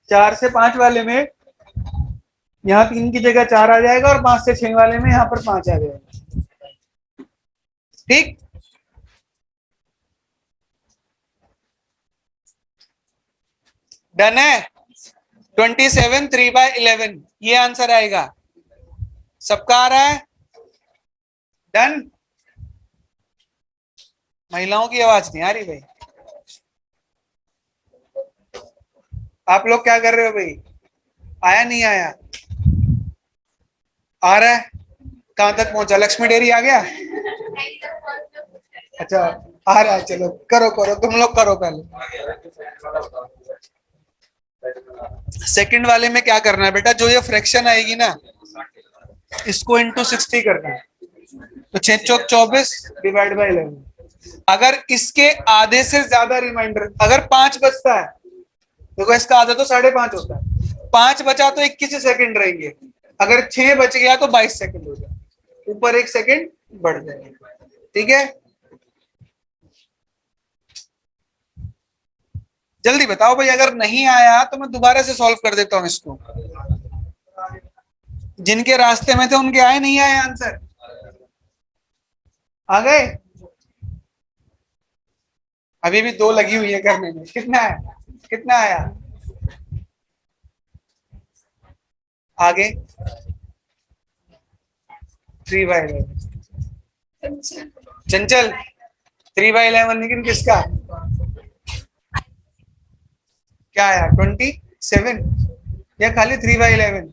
चार से पांच वाले में यहाँ तीन की जगह चार आ जाएगा और 5 से 6 वाले में यहाँ पर 5 आ जाएगा। ठीक। डन है? 27 3/11 ये आंसर आएगा। सबका आ रहा है? डन। महिलाओं की आवाज नहीं आ रही भाई। आप लोग क्या कर रहे हो भाई? आया नहीं आया? आ रहा है? कहां तक पहुंचा? लक्ष्मी डेयरी आ गया? अच्छा आ रहा है। चलो करो करो, तुम लोग करो पहले। सेकंड वाले में क्या करना है बेटा? जो ये फ्रैक्शन आएगी ना, इसको इंटू 60 करना है। तो 6 चौक 24 डिवाइड बाई 11। अगर इसके आधे से ज्यादा रिमाइंडर, अगर 5 बचता है, देखो इसका आधा तो 5.5 होता है, 5 बचा तो 21 सेकंड रहेंगे। अगर 6 बच गया तो 22 सेकंड हो जाए, ऊपर 1 सेकंड बढ़ जाएगा। ठीक है, जल्दी बताओ भाई। अगर नहीं आया तो मैं दोबारा से सॉल्व कर देता हूं इसको। जिनके रास्ते में थे उनके आए नहीं आए आंसर? आ गए? अभी भी 2 लगी हुई है करने में। कितना है? कितना आया? आगे 3/11। चंचल 3/11 लेकिन किसका क्या आया? 27 या खाली 3/11?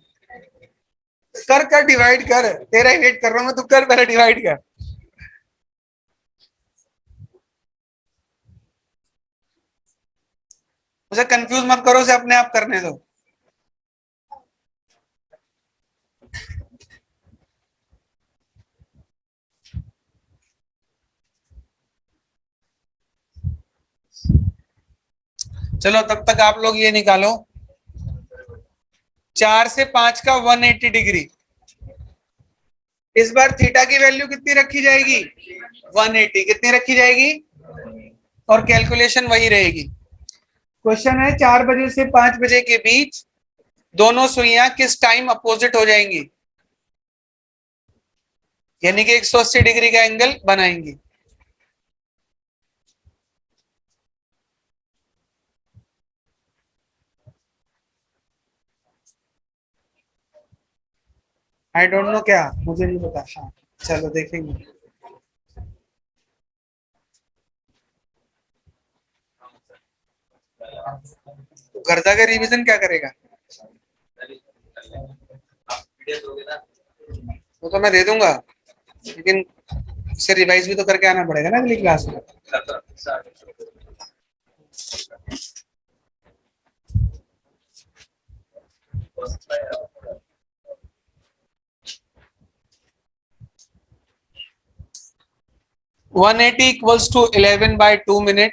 कर कर डिवाइड कर, तेरा ही वेट कर रहा हूं मैं, तू कर पहले डिवाइड कर। उसे कंफ्यूज मत करो, उसे अपने आप करने दो। चलो तब तक आप लोग ये निकालो, 4 से 5 का 180 डिग्री। इस बार थीटा की वैल्यू कितनी रखी जाएगी? 180। कितनी रखी जाएगी? और कैलकुलेशन वही रहेगी। क्वेश्चन है 4 बजे से 5 बजे के बीच दोनों सुइयां किस टाइम अपोजिट हो जाएंगी, यानी कि 180 डिग्री का एंगल बनाएंगी। आई डोंट नो, क्या मुझे नहीं पता। हाँ चलो देखेंगे। तो घर जाकर रिवीजन क्या करेगा? वो तो मैं दे दूंगा, लेकिन इसे रिवाइज भी तो करके आना पड़ेगा ना अगली क्लास में। (180 equals to 11/2 minute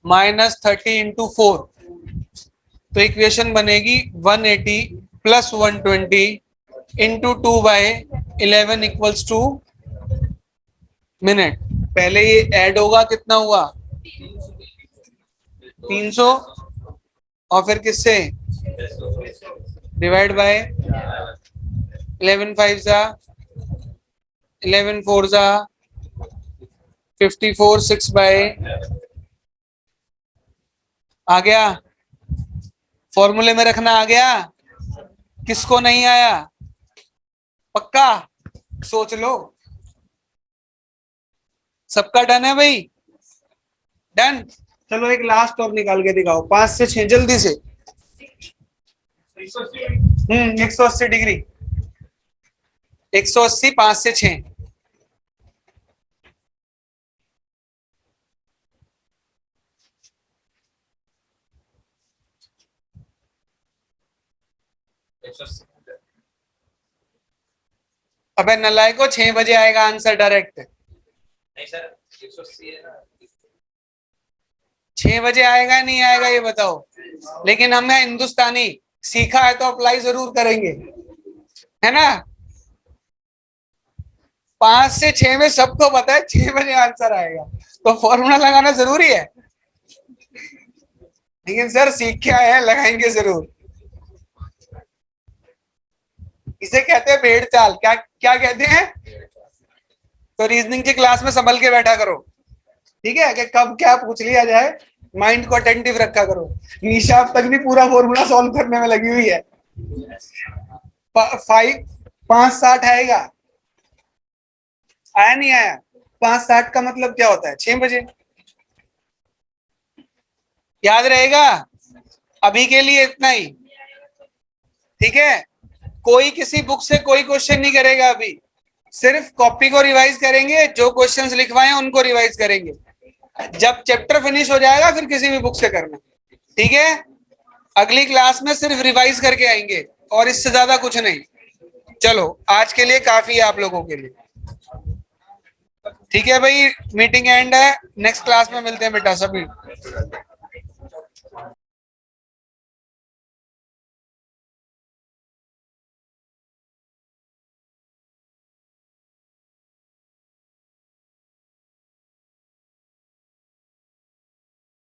minus 30 into 4। तो इक्वेशन बनेगी 180 plus 120 into 2/11 equals to minute. पहले ये ऐड होगा, कितना हुआ 300, और फिर किससे डिवाइड बाय 11 5 जा 11 4 जा 54 6 बाय आ गया। फॉर्मूले में रखना आ गया, किसको नहीं आया पक्का सोच लो। सबका डन है भाई? डन। चलो एक लास्ट और निकाल के दिखाओ, 5 से 6 जल्दी से। 180 डिग्री, 180 5 से 6। अबे नलायको 6 बजे आएगा आंसर डायरेक्ट। नहीं सर 180 है ना, 6 बजे आएगा नहीं आएगा ये बताओ। लेकिन हमने हिंदुस्तानी सीखा है तो अप्लाई जरूर करेंगे, है ना। 5 से 6 में सबको पता है 6 बजे आंसर आएगा, तो फॉर्मूला लगाना जरूरी है। लेकिन सर सीख के आए हैं, लगाएंगे जरूर। इसे कहते हैं भेड़ चाल। क्या क्या कहते हैं? तो रीजनिंग की क्लास में संभल के बैठा करो, ठीक है, कि कब क्या पूछ लिया जाए, माइंड को अटेंटिव रखा करो। निशा अब तक भी पूरा फॉर्मूला सॉल्व करने में लगी हुई है। 5:60 आएगा, आया नहीं आया? 5:60 का मतलब क्या होता है? 6 बजे। याद रहेगा? अभी के लिए इतना ही, ठीक है। कोई किसी बुक से कोई क्वेश्चन नहीं करेगा अभी, सिर्फ कॉपी को रिवाइज करेंगे, जो क्वेश्चंस लिखवाए हैं उनको रिवाइज करेंगे। जब चैप्टर फिनिश हो जाएगा फिर किसी भी बुक से करना, ठीक है। अगली क्लास में सिर्फ रिवाइज करके आएंगे और इससे ज्यादा कुछ नहीं। चलो आज के लिए काफी है आप लोगों के लिए, ठीक है भाई। मीटिंग एंड है, नेक्स्ट क्लास में मिलते हैं बेटा सभी।